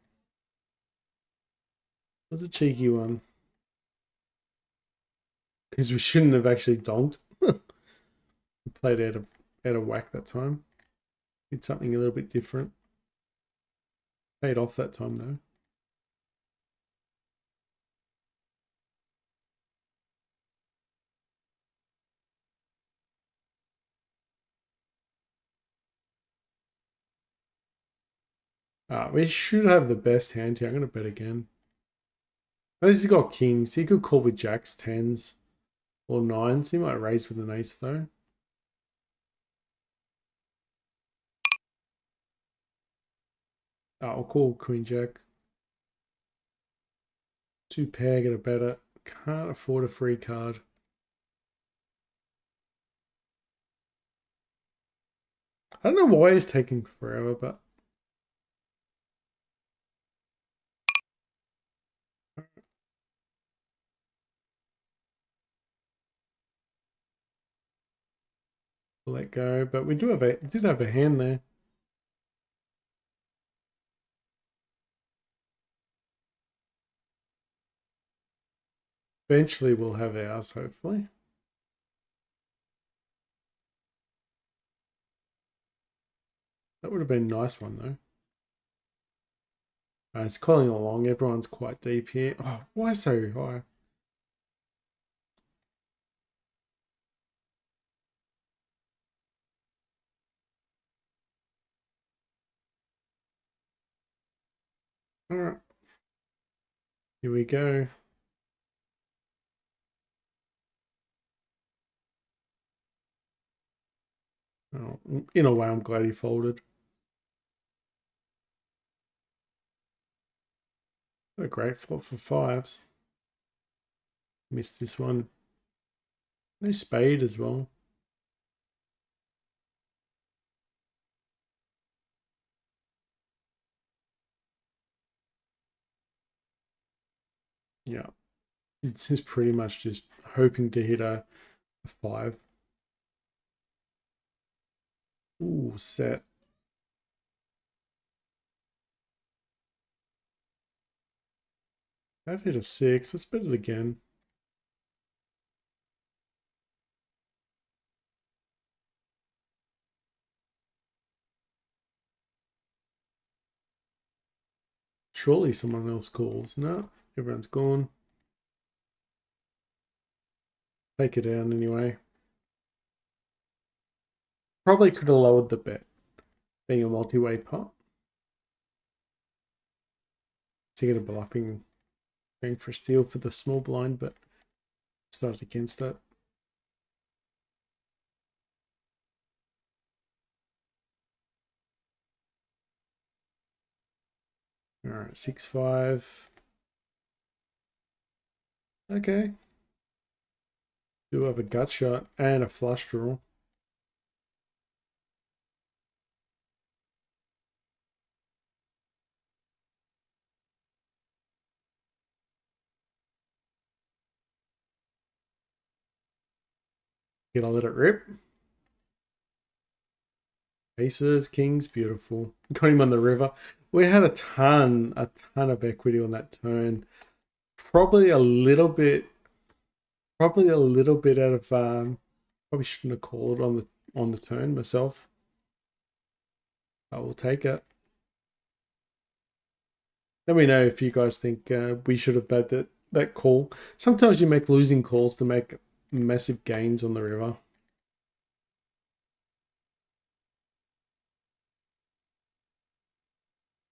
That was a cheeky one. Because we shouldn't have actually donked. We played out of whack that time. Did something a little bit different. Paid off that time, though. We should have the best hand here. I'm going to bet again. Oh, this has got kings. He could call with jacks, tens, or nines. He might raise with an ace, though. I'll call queen jack. Two pair, get a better. Can't afford a free card. I don't know why it's taking forever, but we'll let go. But we did have a hand there. Eventually we'll have ours, hopefully. That would have been a nice one, though. It's calling along. Everyone's quite deep here. Oh, why so high? All right. Here we go. Oh, in a way, I'm glad he folded. What a great flop for fives. Missed this one. No spade as well. Yeah. It's just pretty much just hoping to hit a A 5. Ooh, set. I've hit a 6. Let's bet it again. Surely someone else calls. No, everyone's gone. Take it down anyway. Probably could have lowered the bet, being a multi-way pot. To get a bluffing, going for a steal for the small blind, but started against it. All right, 6-5. Okay. Do have a gut shot and a flush draw. Gonna let it rip. Aces, kings, beautiful. Got him on the river. We had a ton of equity on that turn. Probably a little bit out of probably shouldn't have called on the turn myself. I will take it. Let me know if you guys think we should have bet that call. Sometimes you make losing calls to make massive gains on the river.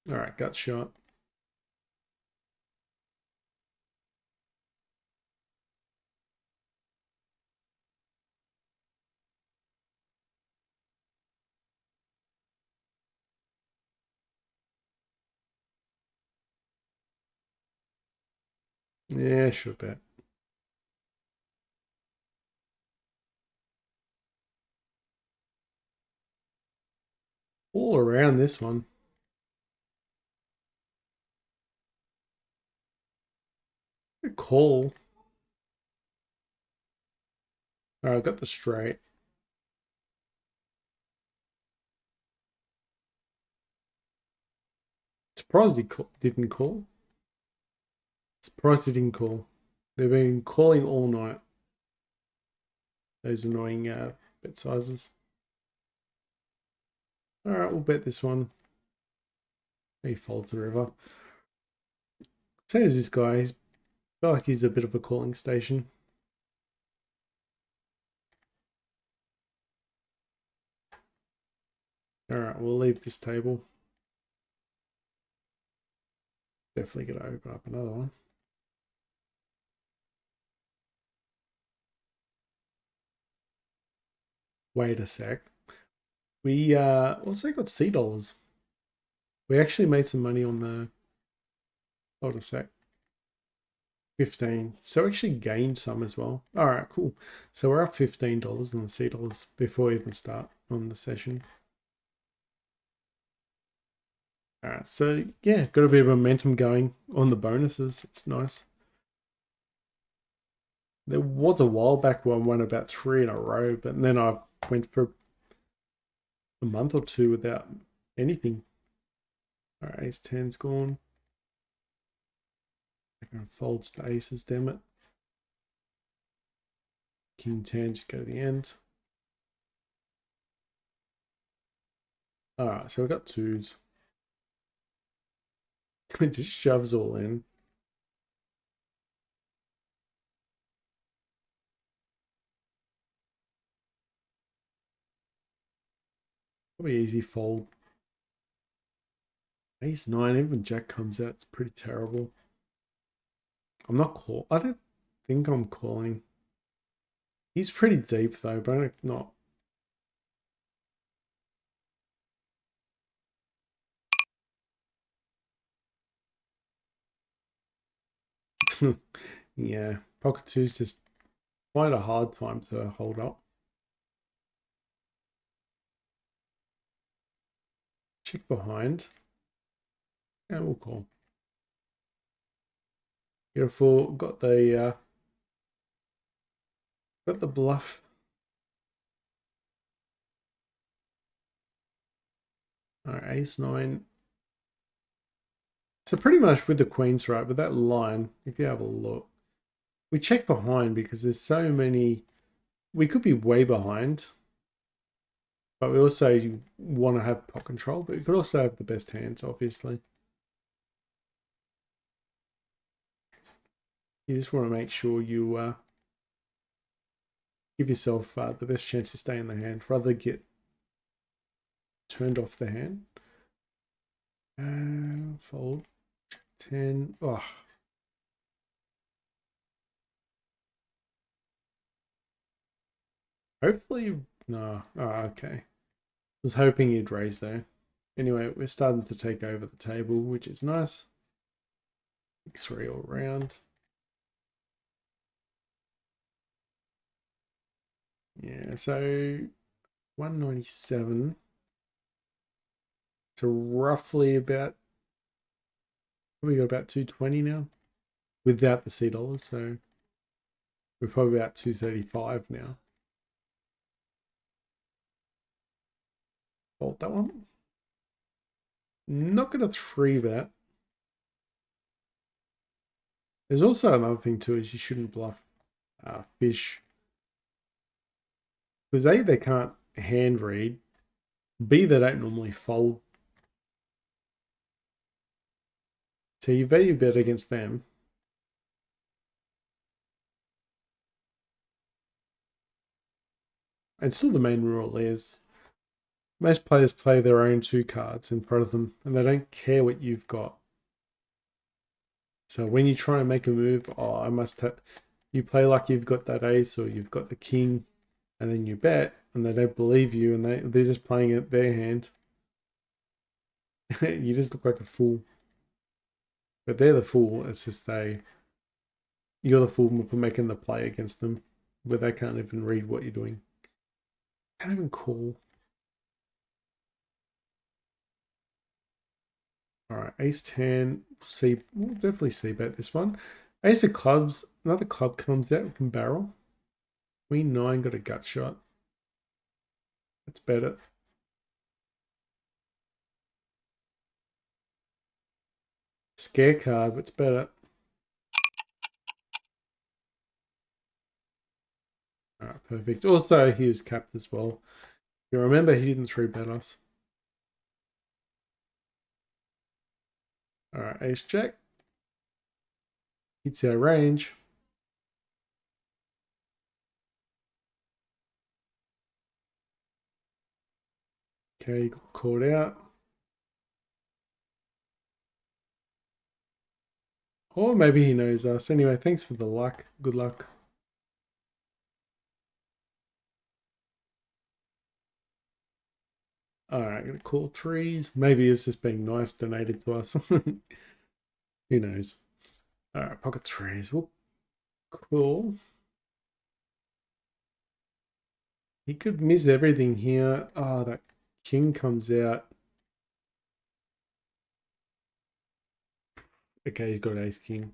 All right, gut shot. Yeah, should bet. All around this one. Good call. All right, I got the straight. Surprised he didn't call. Surprised he didn't call. They've been calling all night. Those annoying bet sizes. All right, we'll bet this one. He folds the river. So is this guy. He's feel like he's a bit of a calling station. All right, we'll leave this table. Definitely gonna open up another one. Wait a sec. We also got $C. We actually made some money on the. Hold a sec. 15. So actually gained some as well. All right, cool. So we're up $15 on the $C before we even start on the session. All right, so yeah, got a bit of momentum going on the bonuses. It's nice. There was a while back where I won about 3 in a row, but then I went for a month or two without anything. All right, ace 10's gone. Folds to aces, damn it. King 10, just go to the end. All right, so we've got twos. It just shoves all in. Probably easy fold. Ace 9, even Jack comes out. It's pretty terrible. I'm not call. I don't think I'm calling. He's pretty deep though, but I'm not. Yeah, pocket twos just quite a hard time to hold up. Check behind. And we'll call. Beautiful. Got Got the bluff. All right, ace nine. So pretty much with the queens, right, with that line, if you have a look, we check behind because there's so many. We could be way behind, but we also want to have pot control, but we could also have the best hands, obviously. You just want to make sure you give yourself the best chance to stay in the hand, rather get turned off the hand. Fold 10. Oh. Hopefully, no. Oh, okay. Was hoping you'd raise though. Anyway, we're starting to take over the table, which is nice. 6-3 all round. Yeah, so 197. So roughly about, we got about 220 now without the C dollars. So we're probably about 235 now. Fold that one. Not going to 3-bet. There's also another thing too, is you shouldn't bluff fish. Because A, they can't hand read. B, they don't normally fold. So you value bet against them. And still the main rule is most players play their own 2 cards in front of them and they don't care what you've got. So when you try and make a move, oh, I must have, you play like you've got that ace or you've got the king, and then you bet and they don't believe you and they're just playing it their hand. You just look like a fool. But they're the fool. It's just you're the fool for making the play against them where they can't even read what you're doing. Can't even call. All right, ace 10. We'll definitely see bet this one. Ace of clubs. Another club comes out. We can barrel. Queen 9 got a gut shot. Let's bet it. Scare card. Let's bet it. All right, perfect. Also, he was capped as well. You remember he didn't 3-bet us. All right, ace jack. Hits our range. Okay, got called out. Or maybe he knows us. Anyway, thanks for the luck. Good luck. Alright, gonna call threes. Maybe it's just being nice, donated to us. Who knows? Alright, pocket threes. Well, cool. He could miss everything here. Oh, that king comes out. Okay, he's got ace king.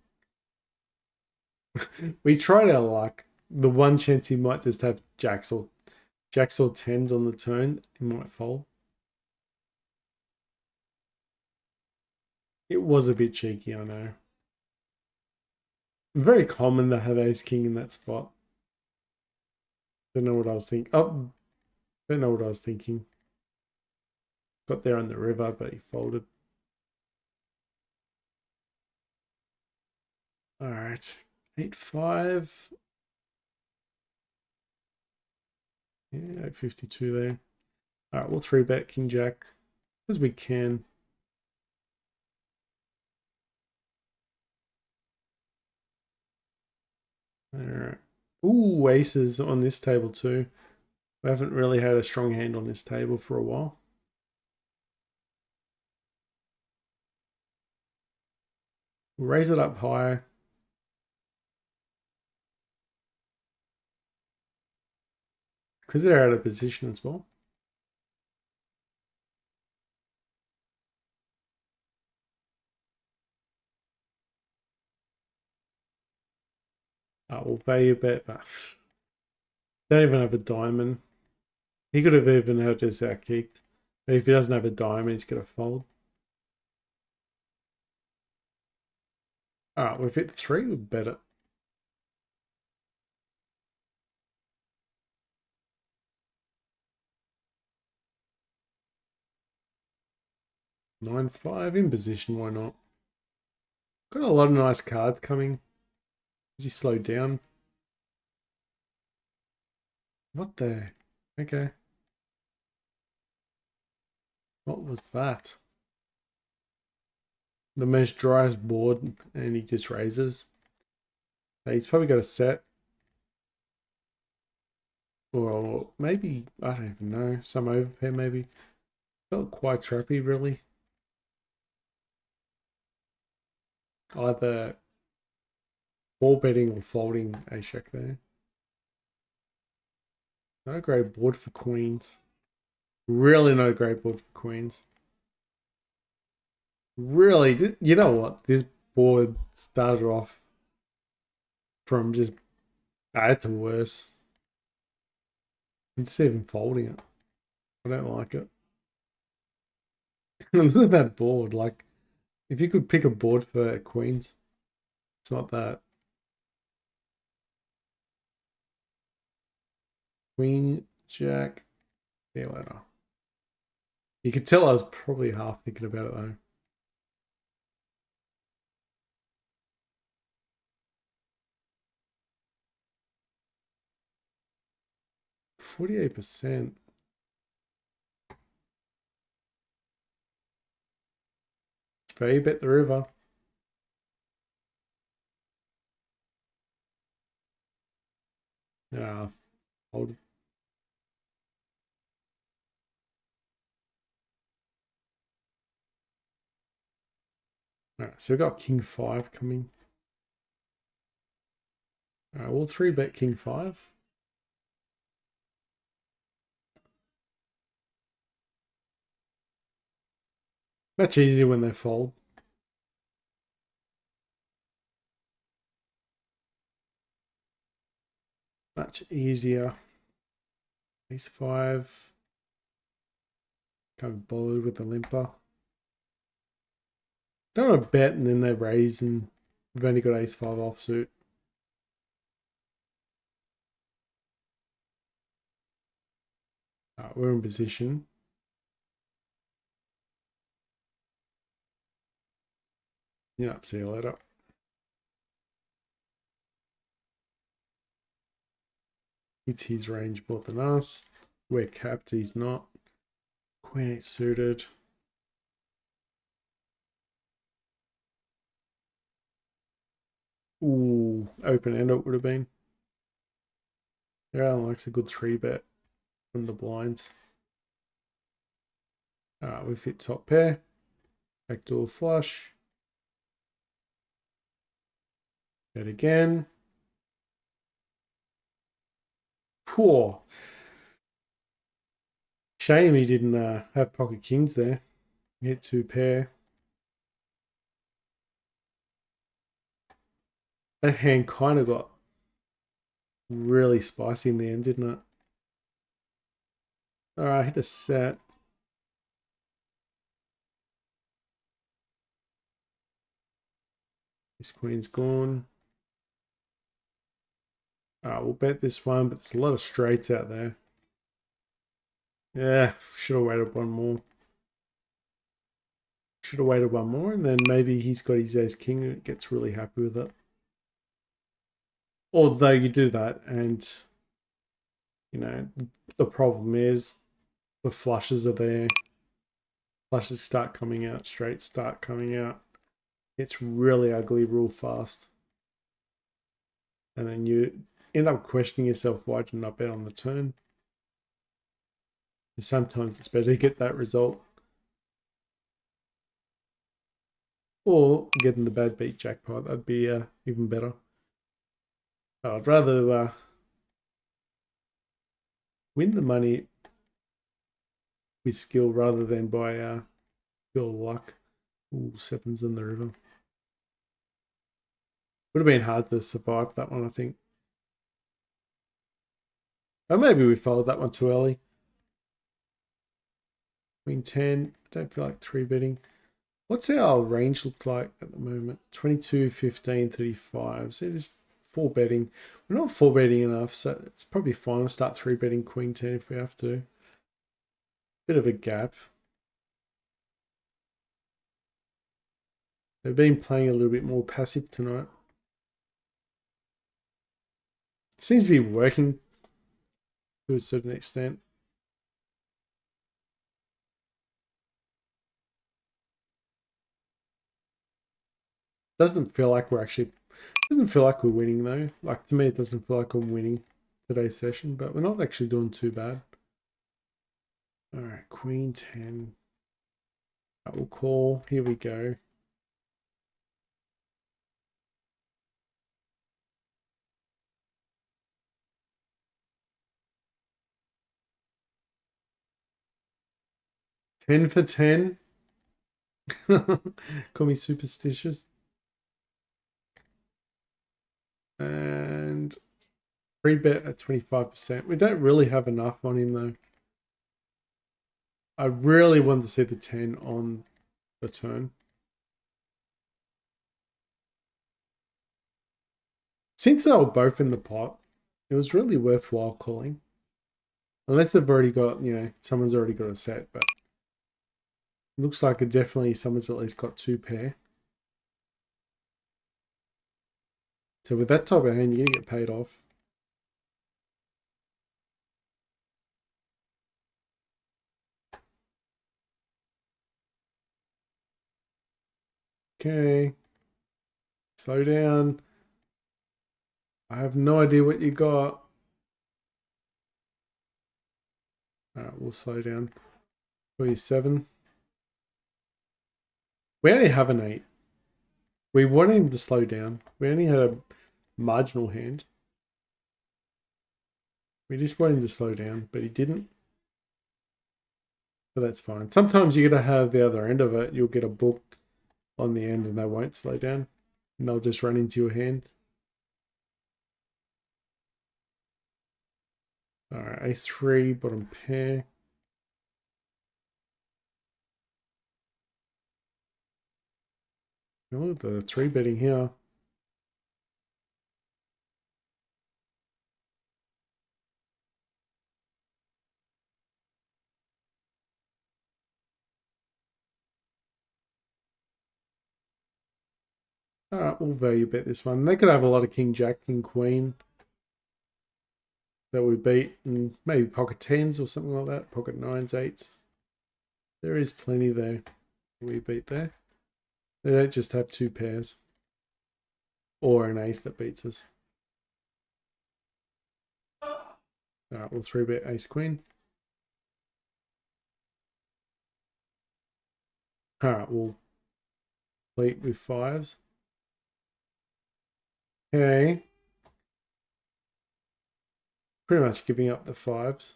We tried our luck. The one chance he might just have jacks or tens on the turn, he might fold. It was a bit cheeky, I know. Very common to have ace king in that spot. Don't know what I was thinking. Oh, don't know what I was thinking. Got there on the river, but he folded. All right, 8-5. Yeah, 852 there. All right, we'll 3-bet king jack because we can. All right. Ooh, aces on this table too. We haven't really had a strong hand on this table for a while. We'll raise it up high. Because they're out of position as well. We'll value bet, but Don't even have a diamond. He could have even had his out kicked. But if he doesn't have a diamond, he's going to fold. Alright, we've hit 3, we've bet it. Nine five in position, why not? Got a lot of nice cards coming. Is he slowed down? What the? Okay. What was that? The most driest board, and he just raises. He's probably got a set. Or maybe, I don't even know, some overpair maybe. Felt quite trappy, really. Either ball betting or folding a check there. Not a great board for queens. Really not a great board for queens. Really, you know what? This board started off from just bad to worse. Instead of even folding it. I don't like it. Look at that board. Like, if you could pick a board for queens, it's not that. Queen, jack, see you later. You could tell I was probably half thinking about it though. %48. It's very bet the river. Yeah, hold. Alright, so we've got King 5 coming. Alright, we'll 3-bet King 5. Much easier when they fold. Much easier. Ace 5. Kind of bothered with the limper. Don't want to bet and then they raise and we've only got Ace 5 offsuit. We're in position. Yeah, see you later. It's his range more than us. We're capped, he's not. Queen 8 suited. Ooh, open end it would have been. Yeah, likes a good 3-bet from the blinds. We've hit top pair. Backdoor flush. Bet again. Poor. Shame he didn't have pocket kings there. Hit 2 pair. That hand kind of got really spicy in the end, didn't it? Alright, hit a set. This queen's gone. We'll bet this one, but there's a lot of straights out there. Yeah, should have waited one more. Should have waited one more, and then maybe he's got his ace king and gets really happy with it. Although you do that, and you know the problem is the flushes are there. Flushes start coming out, straights start coming out. It's really ugly real fast, and then you end up questioning yourself, why didn't I bet on the turn? And sometimes it's better to get that result. Or getting the bad beat jackpot, that'd be even better. I'd rather win the money with skill rather than by pure luck. Ooh, 7's in the river. Would have been hard to survive that one, I think. Oh, maybe we followed that one too early. Queen 10. I don't feel like 3-betting. What's our range look like at the moment? 22, 15, 35. So it is 4-betting. We're not 4-betting enough, so it's probably fine to start 3-betting Queen 10 if we have to. Bit of a gap. They've been playing a little bit more passive tonight. Seems to be working to a certain extent. Doesn't feel like we're actually doesn't feel like we're winning though. Like to me it doesn't feel like I'm winning today's session, but we're not actually doing too bad. Alright, Queen 10. That will call. Here we go. Ten for 10. Call me superstitious. And free bet at 25%. We don't really have enough on him though. I really wanted to see the 10 on the turn. Since they were both in the pot, it was really worthwhile calling. Unless they've already got, someone's already got a set, but it looks like it definitely someone's at least got 2 pair. So with that type of hand, you're going to get paid off. Okay. Slow down. I have no idea what you got. Alright, we'll slow down. 47. We only have an 8. We wanted him to slow down. We only had a marginal hand. We just wanted him to slow down, but he didn't. But that's fine. Sometimes you're going to have the other end of it. You'll get a book on the end and they won't slow down. And they'll just run into your hand. Alright, ace-3, bottom pair. Oh, the 3-betting here. Alright, we'll value bet this one. They could have a lot of king, jack, king, queen that we beat, and maybe pocket 10s or something like that. Pocket 9s, 8s. There is plenty there we beat there. They don't just have 2 pairs. Or an ace that beats us. Alright, we'll 3-bet ace, queen. Alright, we'll complete with 5s. Okay. Pretty much giving up the 5s.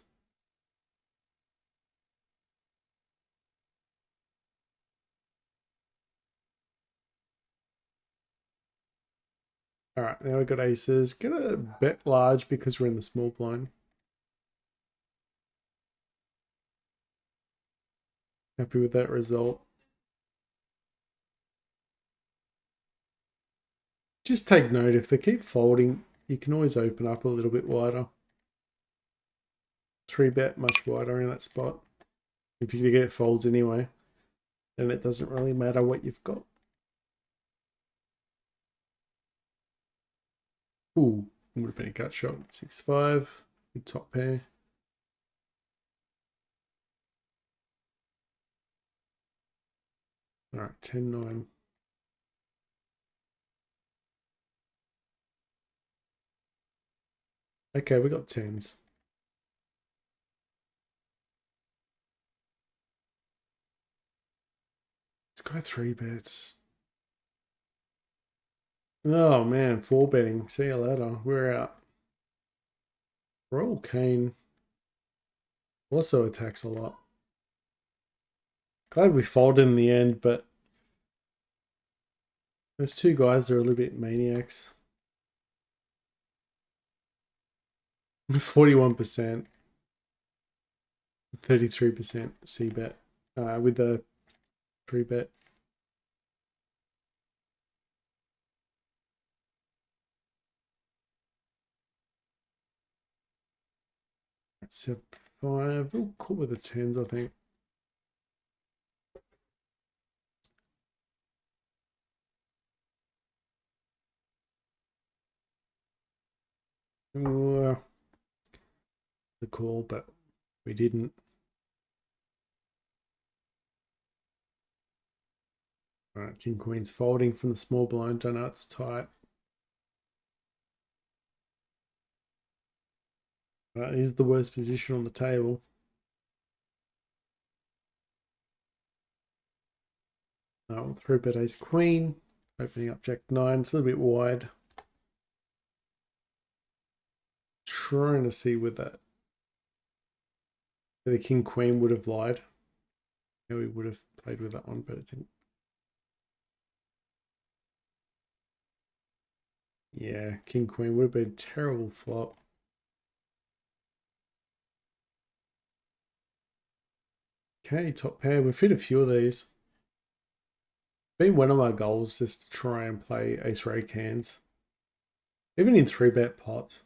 Alright, now we've got aces. Gonna bet large because we're in the small blind. Happy with that result. Just take note, if they keep folding, you can always open up a little bit wider. 3-bet much wider in that spot. If you get folds anyway, then it doesn't really matter what you've got. Ooh, would have been a gut shot. 6-5, good top pair. All right, 10-9. Okay, we got 10s. Let's go 3-bets. Oh man, 4-betting. See you later. We're out. Roll Kane also attacks a lot. Glad we folded in the end, but those 2 guys are a little bit maniacs. 41%, 33% C bet with the 3-bet. Set 5. We'll call with the 10s, I think. The call, but we didn't. All right, King Queen's folding from the small blind. Don't know it's tight. That is the worst position on the table. Oh, 3-bet ace queen. Opening up jack 9. It's a little bit wide. Trying to see whether the king queen would have lied. Yeah, we would have played with that one, but it didn't. Yeah, king queen would have been a terrible flop. Okay, top pair. We've hit a few of these. Been one of my goals just to try and play ace rake hands, even in 3-bet pots.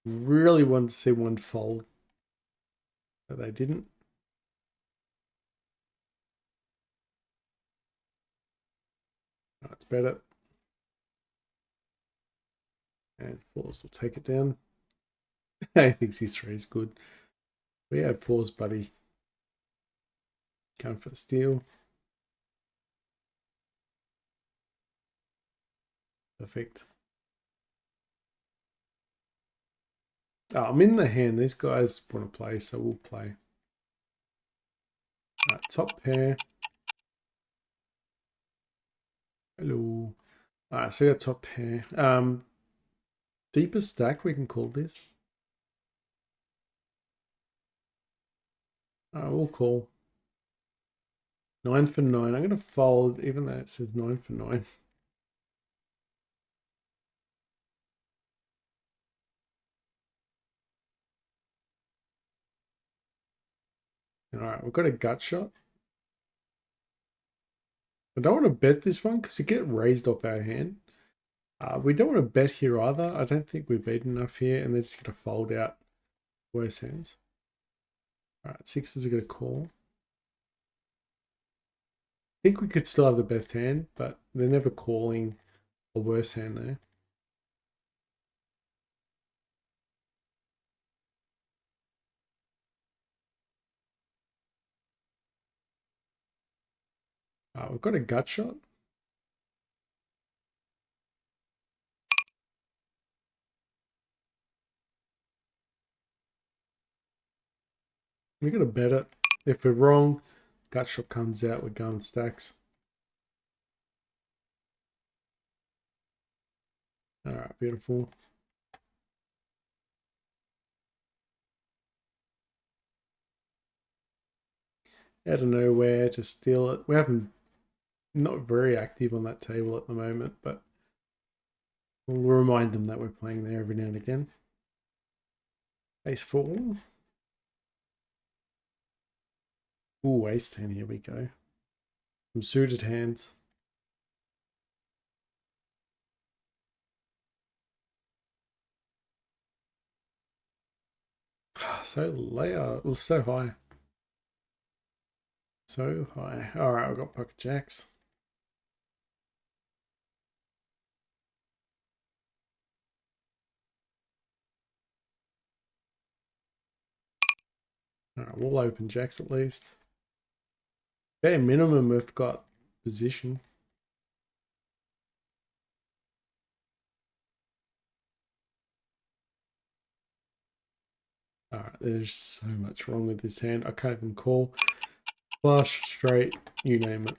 Really wanted to see one fold, but they didn't. That's better. And fours will take it down. I think his 3 is good. We had fours, buddy. Going for the steal. Perfect. Oh, I'm in the hand. These guys want to play, so we'll play. Top pair. Hello. Alright, so we got top pair. Deeper stack, we can call this. We'll call. 9 for 9. I'm going to fold, even though it says 9 for 9. Alright, we've got a gut shot. I don't want to bet this one because you get raised off our hand. We don't want to bet here either. I don't think we've beat enough here, and they're just going to fold out worse hands. Alright, sixes are going to call. I think we could still have the best hand, but they're never calling a worse hand there. We've got a gut shot. We're going to bet it. If we're wrong, gut shot comes out, we're going stacks. Alright, beautiful. Out of nowhere to steal it. We haven't not very active on that table at the moment, but we'll remind them that we're playing there every now and again. Ace 4. Ooh, ace 10, here we go. Some suited hands. So layer, well, so high. So high. Alright, I've got pocket jacks. Alright, we'll open jacks at least. Bare minimum, we've got position. Alright, there's so much wrong with this hand. I can't even call. Flush, straight, you name it.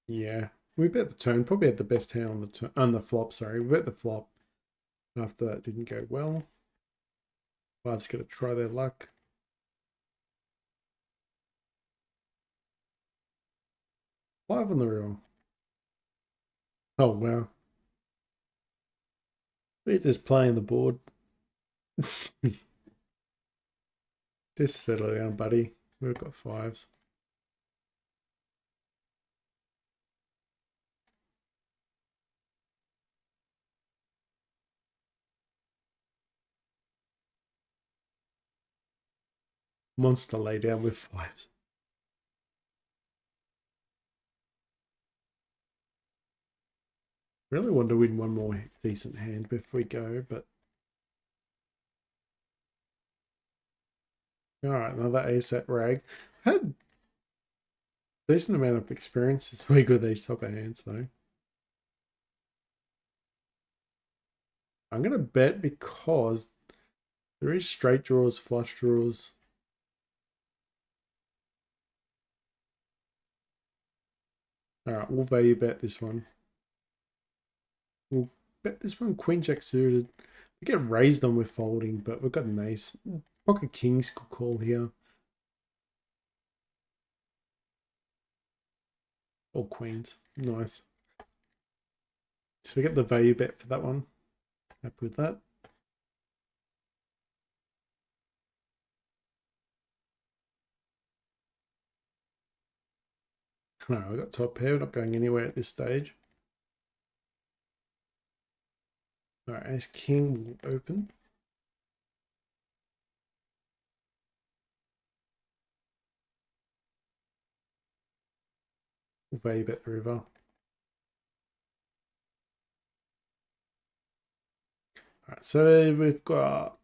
Yeah. We bet the turn. Probably had the best hand on the turn, on the flop, sorry. We bet the flop. After that didn't go well. Five's gonna try their luck. Five on the real. Oh, wow. We're just playing the board. Just settle down, buddy. We've got fives. Monster lay down with fives. Really want to win one more decent hand before we go, but all right, another ace at rag. Had a decent amount of experience this week with these type of hands, though. I'm gonna bet because there is straight draws, flush draws. All right, we'll value bet this one. We'll bet this one queen jack suited. We get raised on with folding, but we've got an ace. Pocket kings could call here. Or queens. Nice. So we get the value bet for that one. Happy with that. No, we got top pair. We're not going anywhere at this stage. All right, ace king will open. We'll value bet the river. All right, so we've got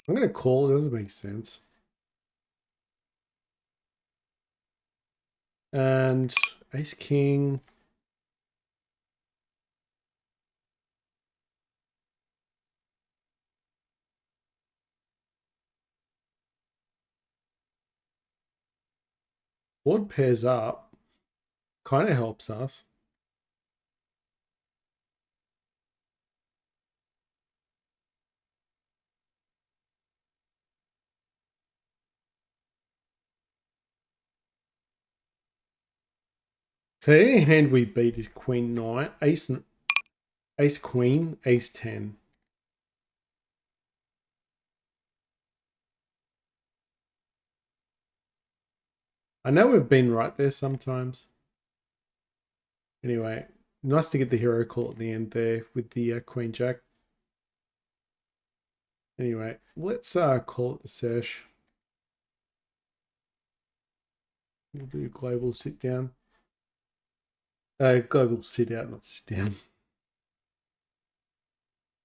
I'm gonna call. It doesn't make sense. And ace king. Board pairs up. Kind of helps us. So any hand we beat is queen nine, ace queen, ace 10. I know we've been right there sometimes. Anyway, nice to get the hero call at the end there with the queen jack. Anyway, let's call it the sesh. We'll do global sit down. Global sit out, not sit down.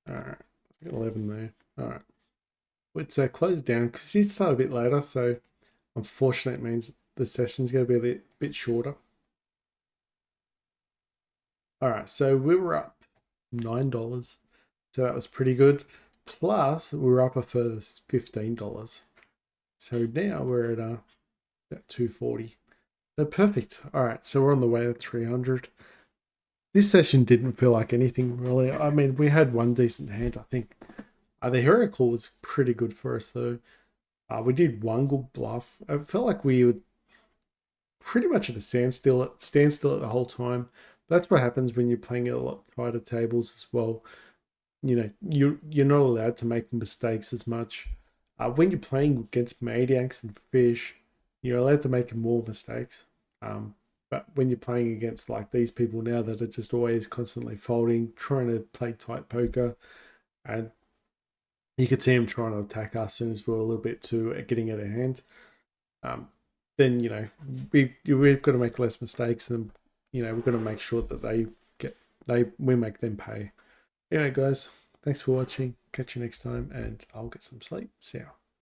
All right, 11 there. All right, let's close down because it started a bit later. So unfortunately, it means the session's going to be a bit shorter. All right, so we were up $9, so that was pretty good. Plus, we were up a further $15. So now we're at about 240. So perfect. All right, so we're on the way to 300. This session didn't feel like anything really. I mean, we had one decent hand, I think. The hero call was pretty good for us though. We did one good bluff. I felt like we were pretty much at a standstill the whole time. That's what happens when you're playing at a lot tighter tables as well. You know, you're not allowed to make mistakes as much. When you're playing against maniacs and fish, you're allowed to make more mistakes. But when you're playing against like these people now that are just always constantly folding, trying to play tight poker, and you could see them trying to attack us as soon as we're a little bit too getting out of hand. Then you know we've got to make less mistakes, and you know we've got to make sure that we make them pay. Anyway, guys, thanks for watching. Catch you next time, and I'll get some sleep. See ya.